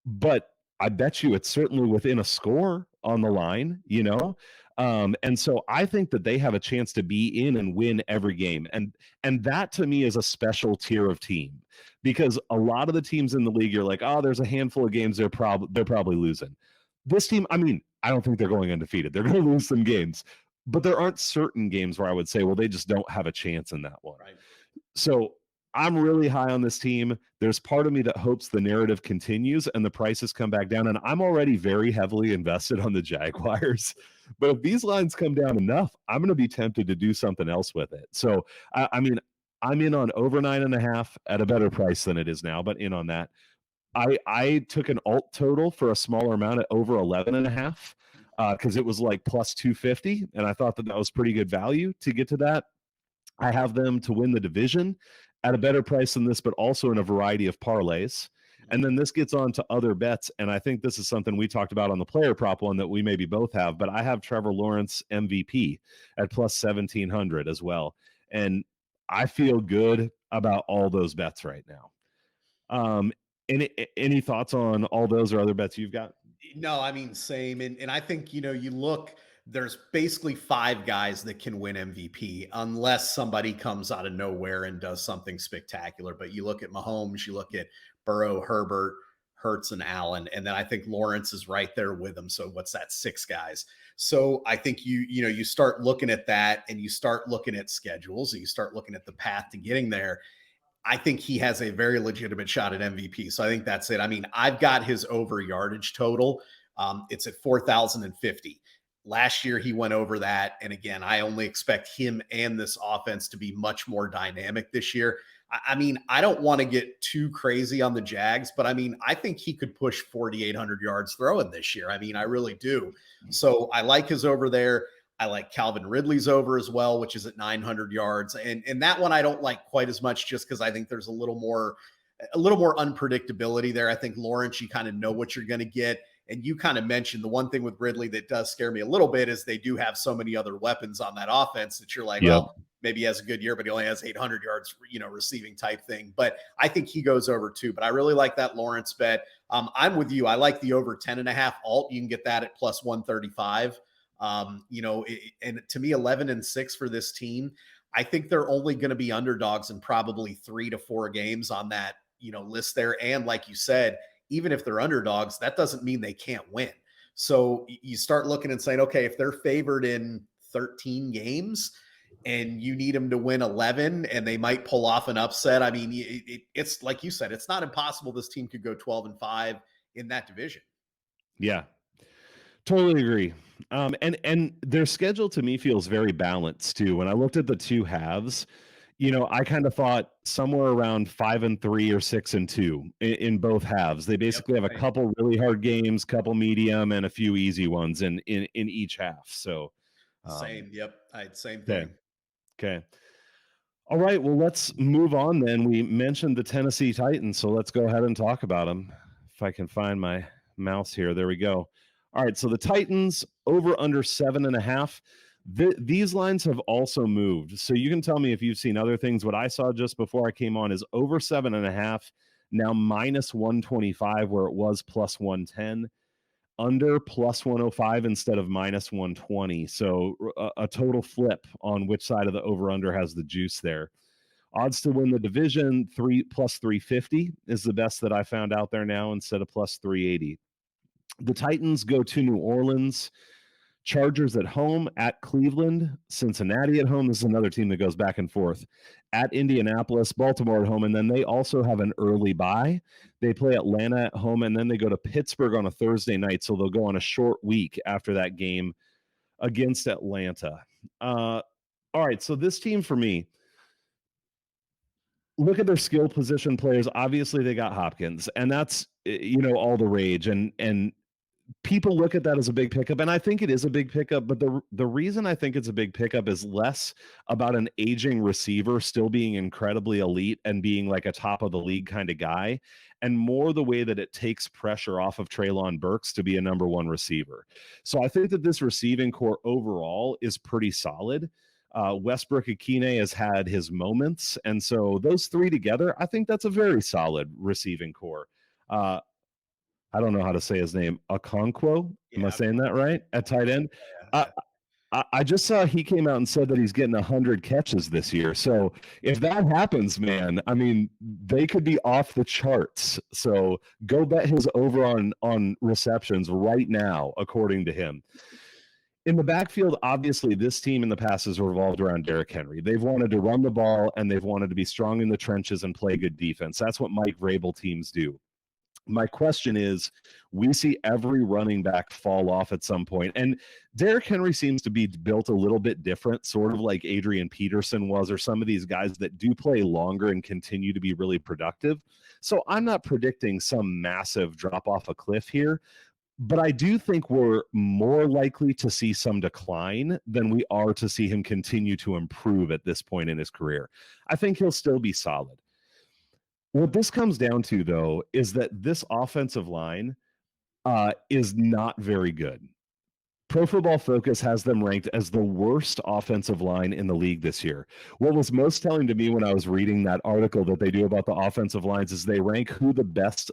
but I bet you it's certainly within a score on the line, you know? And so I think that they have a chance to be in and win every game. And that to me is a special tier of team, because a lot of the teams in the league, you're like, oh, there's a handful of games they're probably losing. This team, I mean, I don't think they're going undefeated. They're going to lose some games, but there aren't certain games where I would say, well, they just don't have a chance in that one. Right. So I'm really high on this team. There's part of me that hopes the narrative continues and the prices come back down. And I'm already very heavily invested on the Jaguars. But if these lines come down enough, I'm going to be tempted to do something else with it. So, I mean, I'm in on over 9.5 at a better price than it is now, but in on that. I took an alt total for a smaller amount at over 11.5 because it was like plus 250. And I thought that was pretty good value to get to that. I have them to win the division at a better price than this, but also in a variety of parlays. And then this gets on to other bets. And I think this is something we talked about on the player prop one that we maybe both have, but I have Trevor Lawrence MVP at plus 1,700 as well. And I feel good about all those bets right now. Any thoughts on all those or other bets you've got? No, I mean, same. And I think, you look, there's basically 5 guys that can win MVP unless somebody comes out of nowhere and does something spectacular. But you look at Mahomes, you look at Burrow, Herbert, Hurts, and Allen, and then I think Lawrence is right there with them. So what's that? 6 guys. So I think you start looking at that, and you start looking at schedules, and you start looking at the path to getting there. I think he has a very legitimate shot at MVP. So I think that's it. I mean, I've got his over yardage total. It's at 4,050. Last year, he went over that. And again, I only expect him and this offense to be much more dynamic this year. I mean, I don't want to get too crazy on the Jags, but I mean, I think he could push 4,800 yards throwing this year. I mean, I really do. So I like his over there. I like Calvin Ridley's over as well, which is at 900 yards. And that one I don't like quite as much just because I think there's a little more unpredictability there. I think Lawrence, you kind of know what you're going to get. And you kind of mentioned the one thing with Ridley that does scare me a little bit is they do have so many other weapons on that offense that you're like, well, maybe he has a good year, but he only has 800 yards, receiving type thing. But I think he goes over too. But I really like that Lawrence bet. I'm with you. I like the over 10.5 alt. You can get that at plus 135. And to me, 11-6 for this team. I think they're only going to be underdogs in probably 3 to 4 games on that, list there. And like you said, even if they're underdogs, that doesn't mean they can't win. So you start looking and saying, okay, if they're favored in 13 games and you need them to win 11 and they might pull off an upset. I mean, it's like you said, it's not impossible. This team could go 12-5 in that division. Yeah, totally agree. And their schedule to me feels very balanced too. When I looked at the two halves, I kind of thought somewhere around 5-3 or 6-2 in both halves. They basically have a couple really hard games, couple medium, and a few easy ones in each half. So same. Yep. I had same thing. Okay. All right. Well, let's move on then. We mentioned the Tennessee Titans, so let's go ahead and talk about them. If I can find my mouse here. There we go. All right. So the Titans over under 7.5. These lines have also moved. So you can tell me if you've seen other things. What I saw just before I came on is over 7.5, now minus 125, where it was plus 110, under plus 105 instead of minus 120. So a total flip on which side of the over under has the juice there. Odds to win the division, plus 350 is the best that I found out there now instead of plus 380. The Titans go to New Orleans. Chargers at home, at Cleveland, Cincinnati at home. This is another team that goes back and forth. At Indianapolis, Baltimore at home, and then they also have an early bye. They play Atlanta at home, and then they go to Pittsburgh on a Thursday night, so they'll go on a short week after that game against Atlanta. All right, so this team for me, look at their skill position players. Obviously, they got Hopkins, and that's all the rage, and people look at that as a big pickup, and I think it is a big pickup, but the reason I think it's a big pickup is less about an aging receiver still being incredibly elite and being like a top of the league kind of guy, and more the way that it takes pressure off of Treylon Burks to be a number one receiver. So I think that this receiving core overall is pretty solid. Westbrook-Ikine has had his moments, and so those three together, I think that's a very solid receiving core. I don't know how to say his name, Okonkwo. Am I Yeah. saying that right? At tight end. Uh, Yeah. I just saw he came out and said that he's getting 100 catches this year. So if that happens, man, I mean, they could be off the charts. So go bet his over on receptions right now, according to him. In the backfield, obviously, this team in the past has revolved around Derrick Henry. They've wanted to run the ball and they've wanted to be strong in the trenches and play good defense. That's what Mike Vrabel teams do. My question is, we see every running back fall off at some point, and Derrick Henry seems to be built a little bit different, sort of like Adrian Peterson was, or some of these guys that do play longer and continue to be really productive. So I'm not predicting some massive drop off a cliff here, but I do think we're more likely to see some decline than we are to see him continue to improve at this point in his career. I think he'll still be solid. What this comes down to, though, is that this offensive line is not very good. Pro Football Focus has them ranked as the worst offensive line in the league this year. What was most telling to me when I was reading that article that they do about the offensive lines is they rank who the best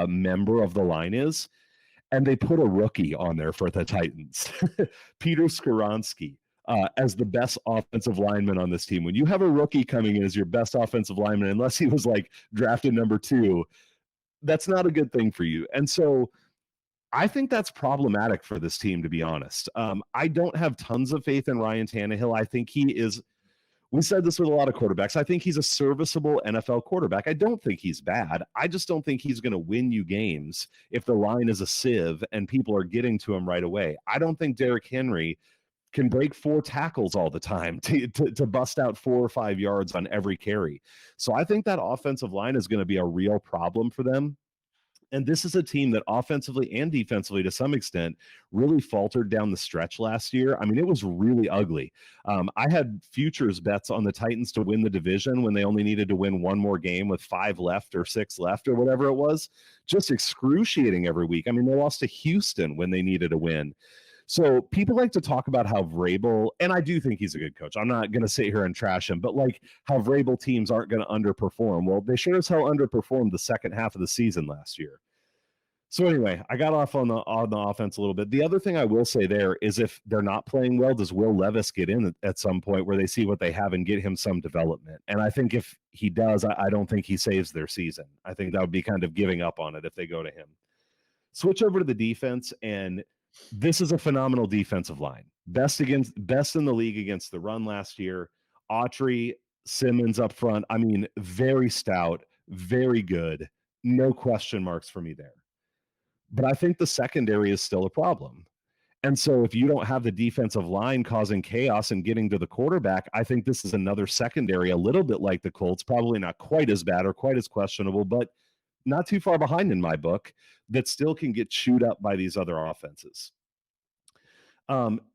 member of the line is, and they put a rookie on there for the Titans, Peter Skoronski. As the best offensive lineman on this team. When you have a rookie coming in as your best offensive lineman, unless he was like drafted number 2, that's not a good thing for you. And so I think that's problematic for this team, to be honest. I don't have tons of faith in Ryan Tannehill. I think he is, we said this with a lot of quarterbacks, I think he's a serviceable NFL quarterback. I don't think he's bad. I just don't think he's going to win you games if the line is a sieve and people are getting to him right away. I don't think Derrick Henry can break 4 tackles all the time to bust out 4 or 5 yards on every carry. So I think that offensive line is going to be a real problem for them. And this is a team that offensively and defensively, to some extent, really faltered down the stretch last year. I mean, it was really ugly. I had futures bets on the Titans to win the division when they only needed to win one more game with 5 left or 6 left or whatever it was. Just excruciating every week. I mean, they lost to Houston when they needed a win. So people like to talk about how Vrabel, and I do think he's a good coach. I'm not going to sit here and trash him, but like how Vrabel teams aren't going to underperform. Well, they sure as hell underperformed the second half of the season last year. So anyway, I got off on the offense a little bit. The other thing I will say there is if they're not playing well, does Will Levis get in at some point where they see what they have and get him some development? And I think if he does, I don't think he saves their season. I think that would be kind of giving up on it if they go to him. Switch over to the defense, and this is a phenomenal defensive line. Best in the league against the run last year. Autry, Simmons up front. I mean, very stout, very good. No question marks for me there. But I think the secondary is still a problem. And so if you don't have the defensive line causing chaos and getting to the quarterback, I think this is another secondary, a little bit like the Colts, probably not quite as bad or quite as questionable, but not too far behind in my book, that still can get chewed up by these other offenses.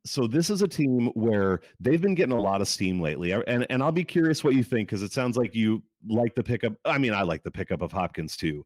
So this is a team where they've been getting a lot of steam lately. And I'll be curious what you think, because it sounds like you like the pickup. I mean, I like the pickup of Hopkins too.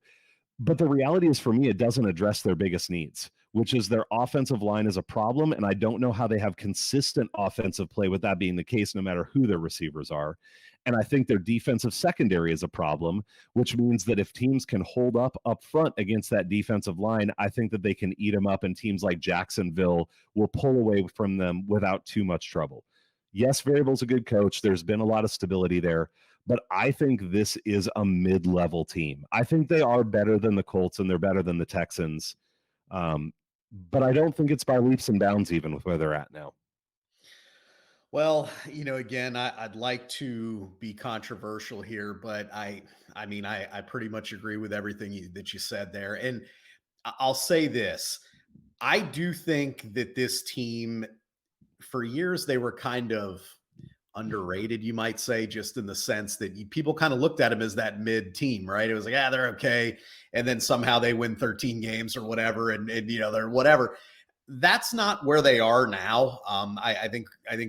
But the reality is, for me, it doesn't address their biggest needs, which is their offensive line is a problem. And I don't know how they have consistent offensive play with that being the case, no matter who their receivers are. And I think their defensive secondary is a problem, which means that if teams can hold up front against that defensive line, I think that they can eat them up, and teams like Jacksonville will pull away from them without too much trouble. Yes, Vrabel's a good coach. There's been a lot of stability there, but I think this is a mid-level team. I think they are better than the Colts and they're better than the Texans. But I don't think it's by leaps and bounds even with where they're at now. Well, again, I'd like to be controversial here, but I mean, I pretty much agree with everything that you said there. And I'll say this. I do think that this team, for years, they were kind of underrated, you might say, just in the sense that people kind of looked at them as that mid team, right? It was like, they're okay. And then somehow they win 13 games or whatever. And they're whatever. That's not where they are now. I think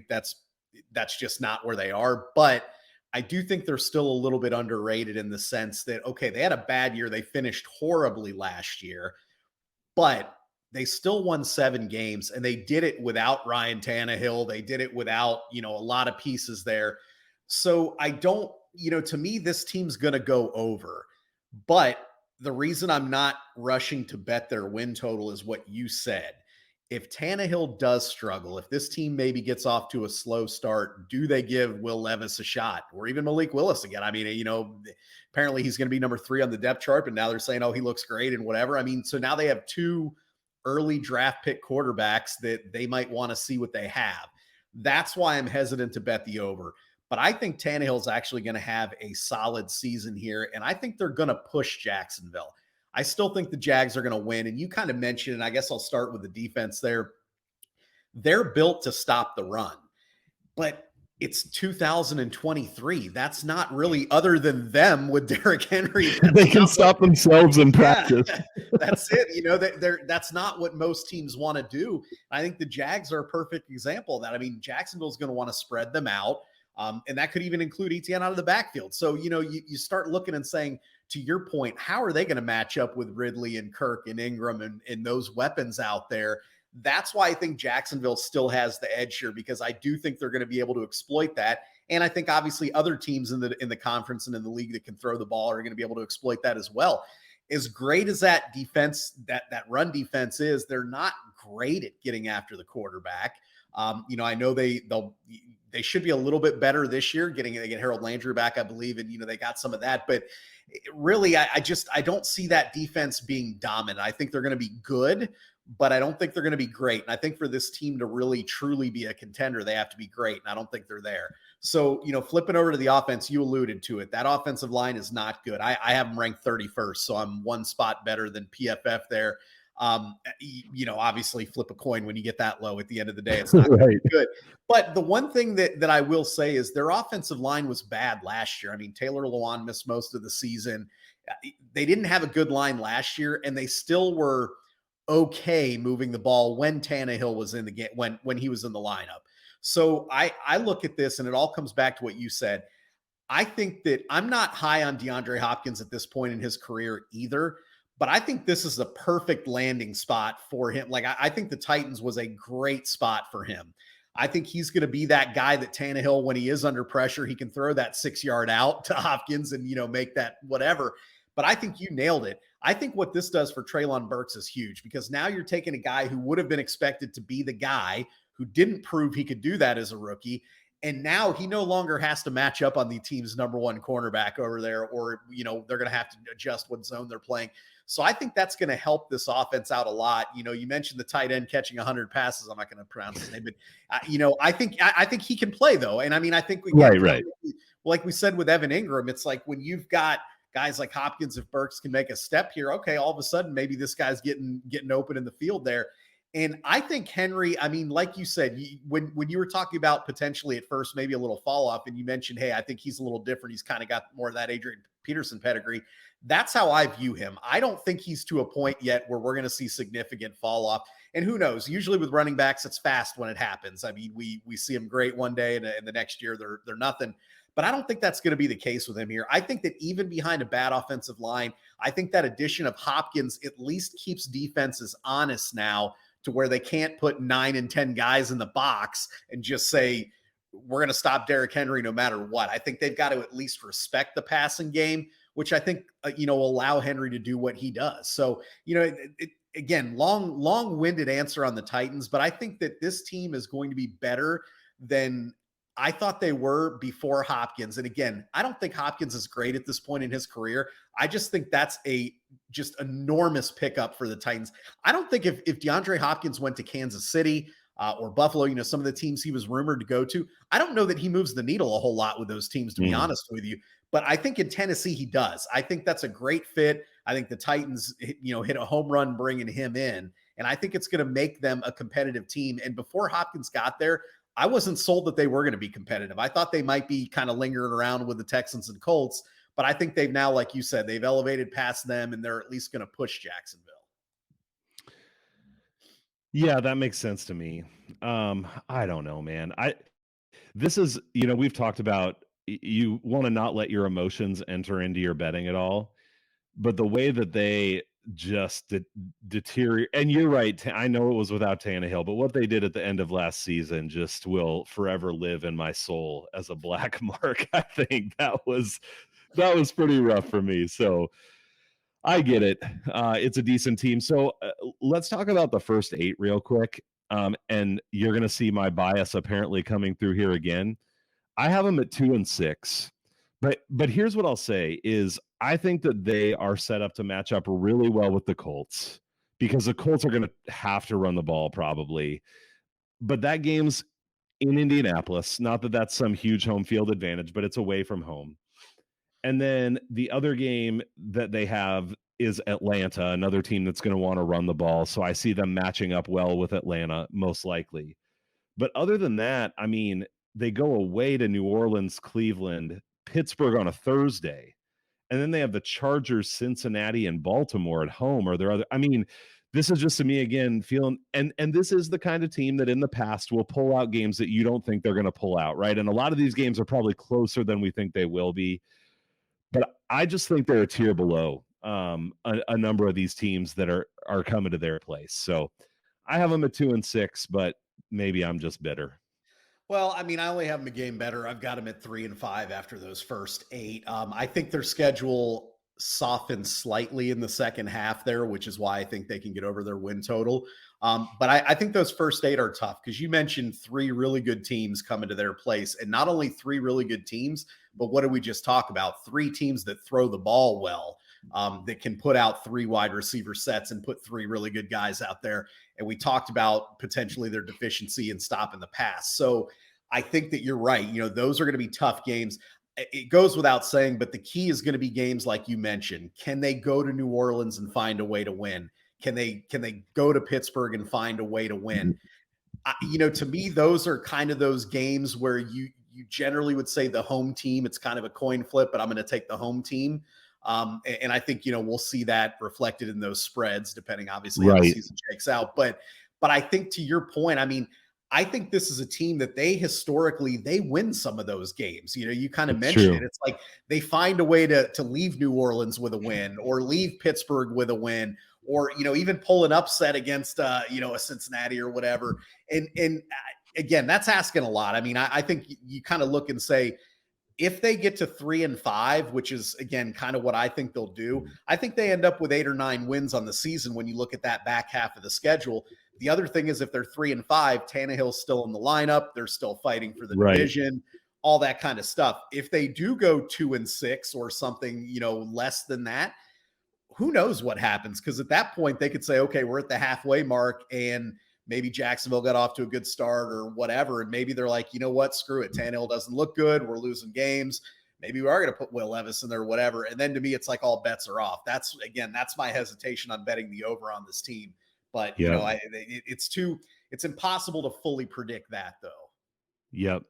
that's just not where they are. But I do think they're still a little bit underrated in the sense that, okay, they had a bad year. They finished horribly last year, but they still won 7 games, and they did it without Ryan Tannehill. They did it without, a lot of pieces there. So I don't, to me, this team's going to go over. But the reason I'm not rushing to bet their win total is what you said. If Tannehill does struggle, if this team maybe gets off to a slow start, do they give Will Levis a shot or even Malik Willis again? I mean, apparently he's going to be number 3 on the depth chart, but now they're saying, oh, he looks great and whatever. I mean, so now they have 2 early draft pick quarterbacks that they might want to see what they have. That's why I'm hesitant to bet the over. But I think Tannehill's actually going to have a solid season here, and I think they're going to push Jacksonville. I still think the Jags are going to win. And you kind of mentioned, and I guess I'll start with the defense there. They're built to stop the run, but it's 2023. That's not really, other than them with Derrick Henry. They can stop themselves in practice. That's it. That's not what most teams want to do. I think the Jags are a perfect example of that. I mean, Jacksonville's going to want to spread them out. And that could even include Etienne out of the backfield. So, you start looking and saying, to your point, how are they going to match up with Ridley and Kirk and Ingram and those weapons out there? That's why I think Jacksonville still has the edge here, because I do think they're going to be able to exploit that. And I think obviously other teams in the conference and in the league that can throw the ball are going to be able to exploit that as well. As great as that defense, that run defense is, they're not great at getting after the quarterback. I know they should be a little bit better this year. They get Harold Landry back, I believe, and they got some of that. But really, I don't see that defense being dominant. I think they're going to be good, but I don't think they're going to be great. And I think for this team to really truly be a contender, they have to be great. And I don't think they're there. So, flipping over to the offense, you alluded to it. That offensive line is not good. I have them ranked 31st, so I'm one spot better than PFF there. Obviously flip a coin when you get that low at the end of the day. It's not right. Good. But the one thing that I will say is their offensive line was bad last year. I mean, Taylor Lewan missed most of the season. They didn't have a good line last year, and they still were okay moving the ball when Tannehill was in the game, when he was in the lineup. So I look at this, and it all comes back to what you said. I think that I'm not high on DeAndre Hopkins at this point in his career either, but I think this is the perfect landing spot for him. Like, I think the Titans was a great spot for him. I think he's going to be that guy that Tannehill, when he is under pressure, he can throw that 6-yard out to Hopkins and, make that whatever. But I think you nailed it. I think what this does for Treylon Burks is huge, because now you're taking a guy who would have been expected to be the guy who didn't prove he could do that as a rookie. And now he no longer has to match up on the team's number 1 cornerback over there, or, they're going to have to adjust what zone they're playing. So I think that's going to help this offense out a lot. You mentioned the tight end catching 100 passes. I'm not going to pronounce his name, but I think he can play though. And I mean, I think right. Like we said with Evan Ingram, it's like when you've got guys like Hopkins, if Burks can make a step here, okay, all of a sudden maybe this guy's getting open in the field there. And I think Henry, I mean, like you said, when you were talking about potentially at first maybe a little fall off, and you mentioned, hey, I think he's a little different. He's kind of got more of that Adrian Peterson pedigree. That's how I view him. I don't think he's to a point yet where we're going to see significant fall off. And who knows? Usually with running backs, it's fast when it happens. I mean, we see them great one day, and the next year they're nothing. But I don't think that's going to be the case with him here. I think that even behind a bad offensive line, I think that addition of Hopkins at least keeps defenses honest now, to where they can't put 9 and 10 guys in the box and just say, we're going to stop Derrick Henry no matter what. I think they've got to at least respect the passing game, which I think, will allow Henry to do what he does. So, again, long-winded answer on the Titans, but I think that this team is going to be better than I thought they were before Hopkins. And again, I don't think Hopkins is great at this point in his career. I just think that's a just enormous pickup for the Titans. I don't think if DeAndre Hopkins went to Kansas City or Buffalo, some of the teams he was rumored to go to, I don't know that he moves the needle a whole lot with those teams, to be honest with you. But I think in Tennessee, he does. I think that's a great fit. I think the Titans, hit a home run bringing him in. And I think it's going to make them a competitive team. And before Hopkins got there, I wasn't sold that they were going to be competitive. I thought they might be kind of lingering around with the Texans and Colts, but I think they've now, like you said, they've elevated past them, and they're at least going to push Jacksonville. Yeah, that makes sense to me. I don't know, man. This is, we've talked about, you want to not let your emotions enter into your betting at all, but the way that they just deteriorate, and you're right, I know it was without Tannehill, but what they did at the end of last season just will forever live in my soul as a black mark. I think that was pretty rough for me. So I get it. It's a decent team. So let's talk about the first 8 real quick. And you're going to see my bias apparently coming through here again. I have them at 2-6. But here's what I'll say is I think that they are set up to match up really well with the Colts because the Colts are going to have to run the ball probably. But that game's in Indianapolis. Not that that's some huge home field advantage, but it's away from home. And then the other game that they have is Atlanta, another team that's going to want to run the ball. So I see them matching up well with Atlanta, most likely. But other than that, I mean, they go away to New Orleans, Cleveland, Pittsburgh on a Thursday. And then they have the Chargers, Cincinnati, and Baltimore at home. Or there other, I mean, this is just to me again feeling and this is the kind of team that in the past will pull out games that you don't think they're going to pull out, right? And a lot of these games are probably closer than we think they will be. But I just think they're a tier below a number of these teams that are coming to their place. So I have them at 2-6, but maybe I'm just bitter. Well, I mean, I only have them a game better. I've got them at 3-5 after those first 8. I think their schedule softened slightly in the second half there, which is why I think they can get over their win total. But I think those first 8 are tough because you mentioned 3 really good teams coming to their place, and not only 3 really good teams, but what did we just talk about? 3 teams that throw the ball well, that can put out 3 wide receiver sets and put 3 really good guys out there. And we talked about potentially their deficiency in stopping the pass. So I think that you're right. You know, those are going to be tough games. It goes without saying, but the key is going to be games like you mentioned. Can they go to New Orleans and find a way to win? Can they go to Pittsburgh and find a way to win? You know, to me, those are kind of those games where you generally would say the home team, it's kind of a coin flip, but I'm going to take the home team. And I think, you know, we'll see that reflected in those spreads, depending obviously how the season shakes out. But I think to your point, I mean, I think this is a team that they historically, they win some of those games. You know, you kind of mentioned it. It's like they find a way to leave New Orleans with a win or leave Pittsburgh with a win, or, you know, even pull an upset against, you know, a Cincinnati or whatever. And again, that's asking a lot. I mean, I think you kind of look and say, if they get to 3-5, which is again kind of what I think they'll do, I think they end up with 8 or 9 wins on the season when you look at that back half of the schedule. The other thing is if they're 3-5, Tannehill's still in the lineup, they're still fighting for the division, all that kind of stuff. If they do go 2-6 or something, you know, less than that, who knows what happens? Because at that point they could say, okay, we're at the halfway mark and maybe Jacksonville got off to a good start or whatever. And maybe they're like, you know what, screw it. Tannehill doesn't look good. We're losing games. Maybe we are going to put Will Levis in there or whatever. And then to me, it's like all bets are off. That's my hesitation on betting the over on this team. But, you know, it's impossible to fully predict that though. Yep.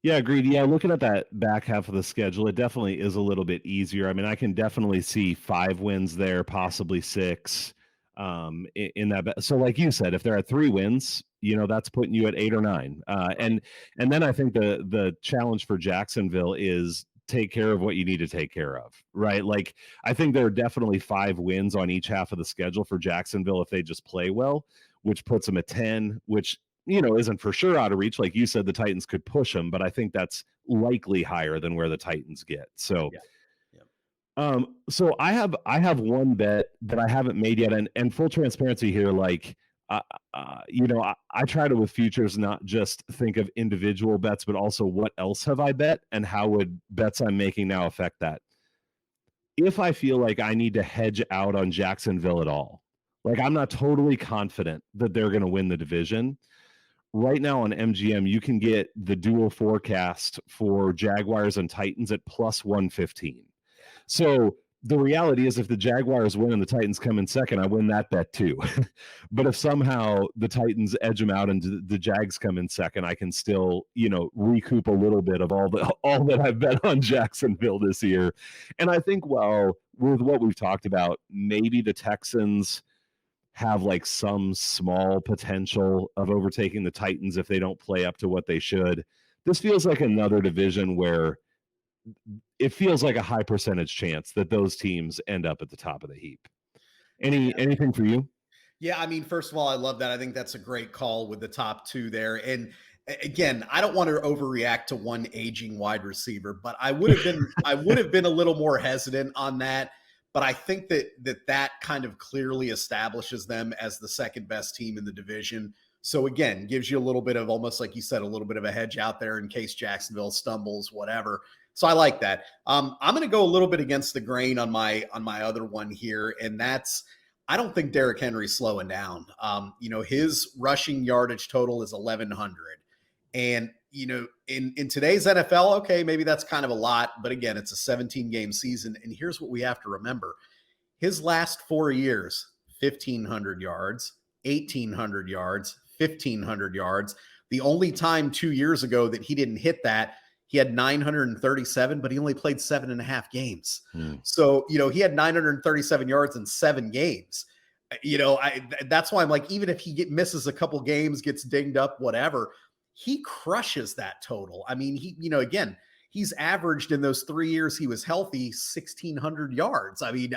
Yeah, agreed. Yeah, looking at that back half of the schedule, it definitely is a little bit easier. I mean, I can definitely see 5 wins there, possibly 6 in that. So like you said, if they're at 3 wins, you know, that's putting you at 8 or 9. And then I think the challenge for Jacksonville is take care of what you need to take care of, right? Like I think there are definitely 5 wins on each half of the schedule for Jacksonville if they just play well, which puts them at 10, which, you know, isn't for sure out of reach. Like you said, the Titans could push them, but I think that's likely higher than where the Titans get. So, so I have one bet that I haven't made yet, and full transparency here, like, you know, I try to with futures not just think of individual bets, but also what else have I bet and how would bets I'm making now affect that. If I feel like I need to hedge out on Jacksonville at all, like I'm not totally confident that they're going to win the division. Right now on MGM, you can get the dual forecast for Jaguars and Titans at plus 115. So the reality is if the Jaguars win and the Titans come in second, I win that bet too. But if somehow the Titans edge them out and the Jags come in second, I can still, you know, recoup a little bit of all that I've bet on Jacksonville this year. And I think, well, with what we've talked about, maybe the Texans have like some small potential of overtaking the Titans if they don't play up to what they should. This feels like another division where it feels like a high percentage chance that those teams end up at the top of the heap. Anything for you? Yeah, I mean, first of all, I love that. I think that's a great call with the top 2 there. And again, I don't want to overreact to one aging wide receiver, but I would have been a little more hesitant on that but I think that kind of clearly establishes them as the second best team in the division. So again, gives you a little bit of, almost like you said, a little bit of a hedge out there in case Jacksonville stumbles, whatever. So I like that. I'm going to go a little bit against the grain on my other one here, and that's, I don't think Derrick Henry's slowing down. His rushing yardage total is 1,100, and in today's NFL, okay, maybe that's kind of a lot, but again, it's a 17-game season, and here's what we have to remember: his last 4 years, 1,500 yards, 1,800 yards, 1,500 yards. The only time 2 years ago that he didn't hit that, he had 937, but he only played 7.5 games. So, he had 937 yards in 7 games. That's why I'm like, even if he misses a couple games, gets dinged up, whatever, he crushes that total. I mean, again, he's averaged in those 3 years he was healthy 1,600 yards. I mean,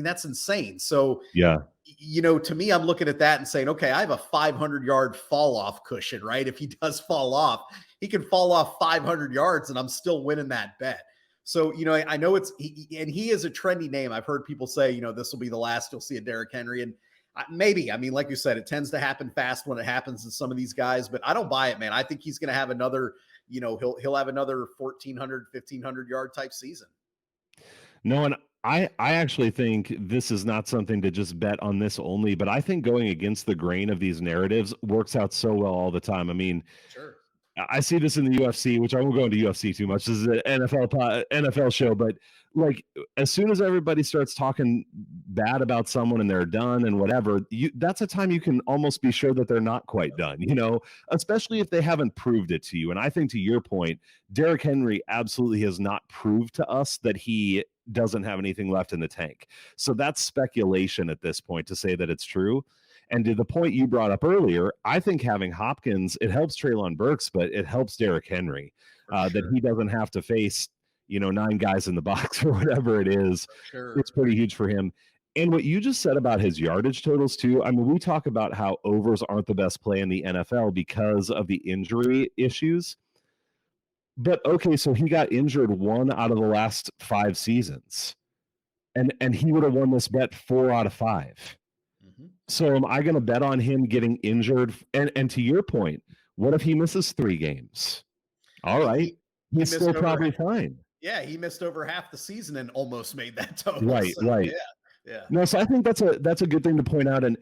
that's insane. So, yeah, to me, I'm looking at that and saying, okay, I have a 500-yard fall off cushion, right? If he does fall off, he can fall off 500 yards and I'm still winning that bet. So, I know he is a trendy name. I've heard people say, this will be the last you'll see a Derrick Henry. And maybe, I mean, like you said, it tends to happen fast when it happens to some of these guys, but I don't buy it, man. I think he's going to have another, he'll have another 1,400, 1,500 yard type season. No, and I actually think this is not something to just bet on this only, but I think going against the grain of these narratives works out so well all the time. I mean, sure, I see this in the UFC, which I won't go into UFC too much. This is an NFL show, but like as soon as everybody starts talking bad about someone and they're done and whatever, that's a time you can almost be sure that they're not quite done, especially if they haven't proved it to you. And I think to your point, Derrick Henry absolutely has not proved to us that he doesn't have anything left in the tank. So that's speculation at this point to say that it's true. And to the point you brought up earlier, I think having Hopkins, it helps Treylon Burks, but it helps Derrick Henry that he doesn't have to face, 9 guys in the box or whatever it is. Sure. It's pretty huge for him. And what you just said about his yardage totals too, I mean, we talk about how overs aren't the best play in the NFL because of the injury issues. But okay, so he got injured 1 out of the last 5 seasons. And he would have won this bet 4 out of 5. So am I going to bet on him getting injured? And to your point, what if he misses 3 games? All right. He's still probably fine. Yeah, he missed over half the season and almost made that total. Right, so, right. Yeah. No, so I think that's a good thing to point out. And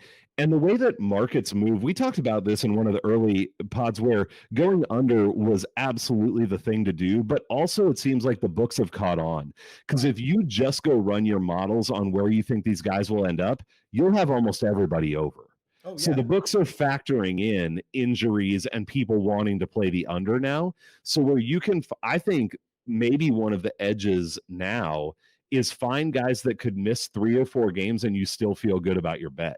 the way that markets move, we talked about this in one of the early pods where going under was absolutely the thing to do, but also it seems like the books have caught on. Because if you just go run your models on where you think these guys will end up, you'll have almost everybody over. Oh, yeah. So the books are factoring in injuries and people wanting to play the under now. So where you can, I think maybe one of the edges now is find guys that could miss 3 or 4 games and you still feel good about your bet.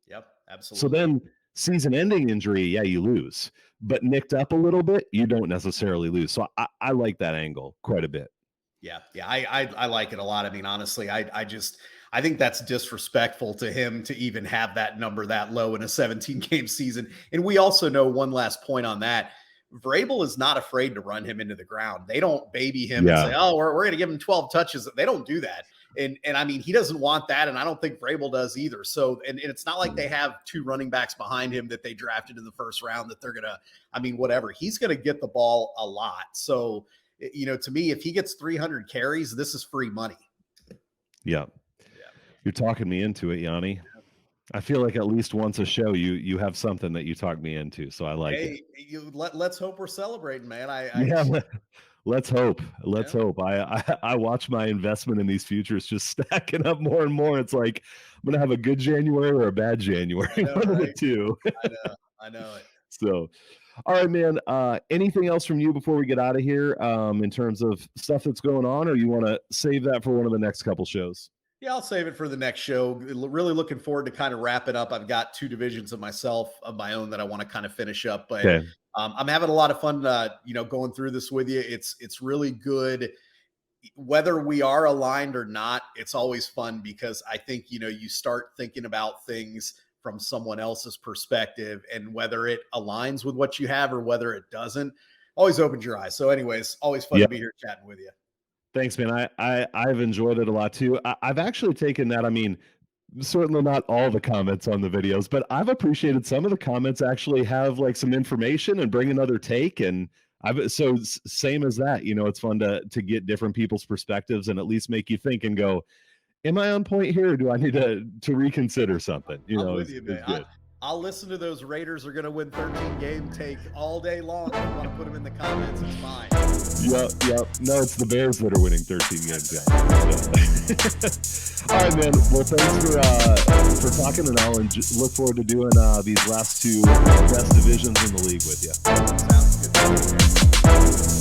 Yep, absolutely. So then season-ending injury, yeah, you lose. But nicked up a little bit, you don't necessarily lose. So I like that angle quite a bit. Yeah, I like it a lot. I mean, honestly, I think that's disrespectful to him to even have that number that low in a 17-game season. And we also know, one last point on that, Vrabel is not afraid to run him into the ground. They don't baby him and say, oh, we're going to give him 12 touches. They don't do that. And I mean, he doesn't want that. And I don't think Vrabel does either. So, and it's not like they have 2 running backs behind him that they drafted in the first round that they're going to, I mean, whatever. He's going to get the ball a lot. So, to me, if he gets 300 carries, this is free money. Yeah. You're talking me into it, Yanni. I feel like at least once a show, you have something that you talk me into, so I like it. Let's hope we're celebrating, man. Let's hope. Let's hope. I watch my investment in these futures just stacking up more and more. It's like I'm gonna have a good January or a bad January. One of the two. I know it. So, all right, man. Anything else from you before we get out of here? In terms of stuff that's going on, or you want to save that for one of the next couple shows? Yeah, I'll save it for the next show. Really looking forward to kind of wrap it up. I've got 2 divisions of my own that I want to kind of finish up, but I'm having a lot of fun, going through this with you. It's really good. Whether we are aligned or not, it's always fun because I think, you start thinking about things from someone else's perspective, and whether it aligns with what you have or whether it doesn't, always opens your eyes. So anyways, always fun to be here chatting with you. Thanks, man. I've enjoyed it a lot too. I've actually taken that. I mean, certainly not all the comments on the videos, but I've appreciated some of the comments actually have like some information and bring another take. And same as that, it's fun to get different people's perspectives and at least make you think and go, am I on point here? Or do I need to reconsider something? I'm with you, man. I'll listen to those Raiders are going to win 13 game take all day long. If you want to put them in the comments, it's fine. Yep. No, it's the Bears that are winning 13 games. Yeah. All right, man. Well, thanks for talking, and I'll look forward to doing these last two best divisions in the league with you. Sounds good.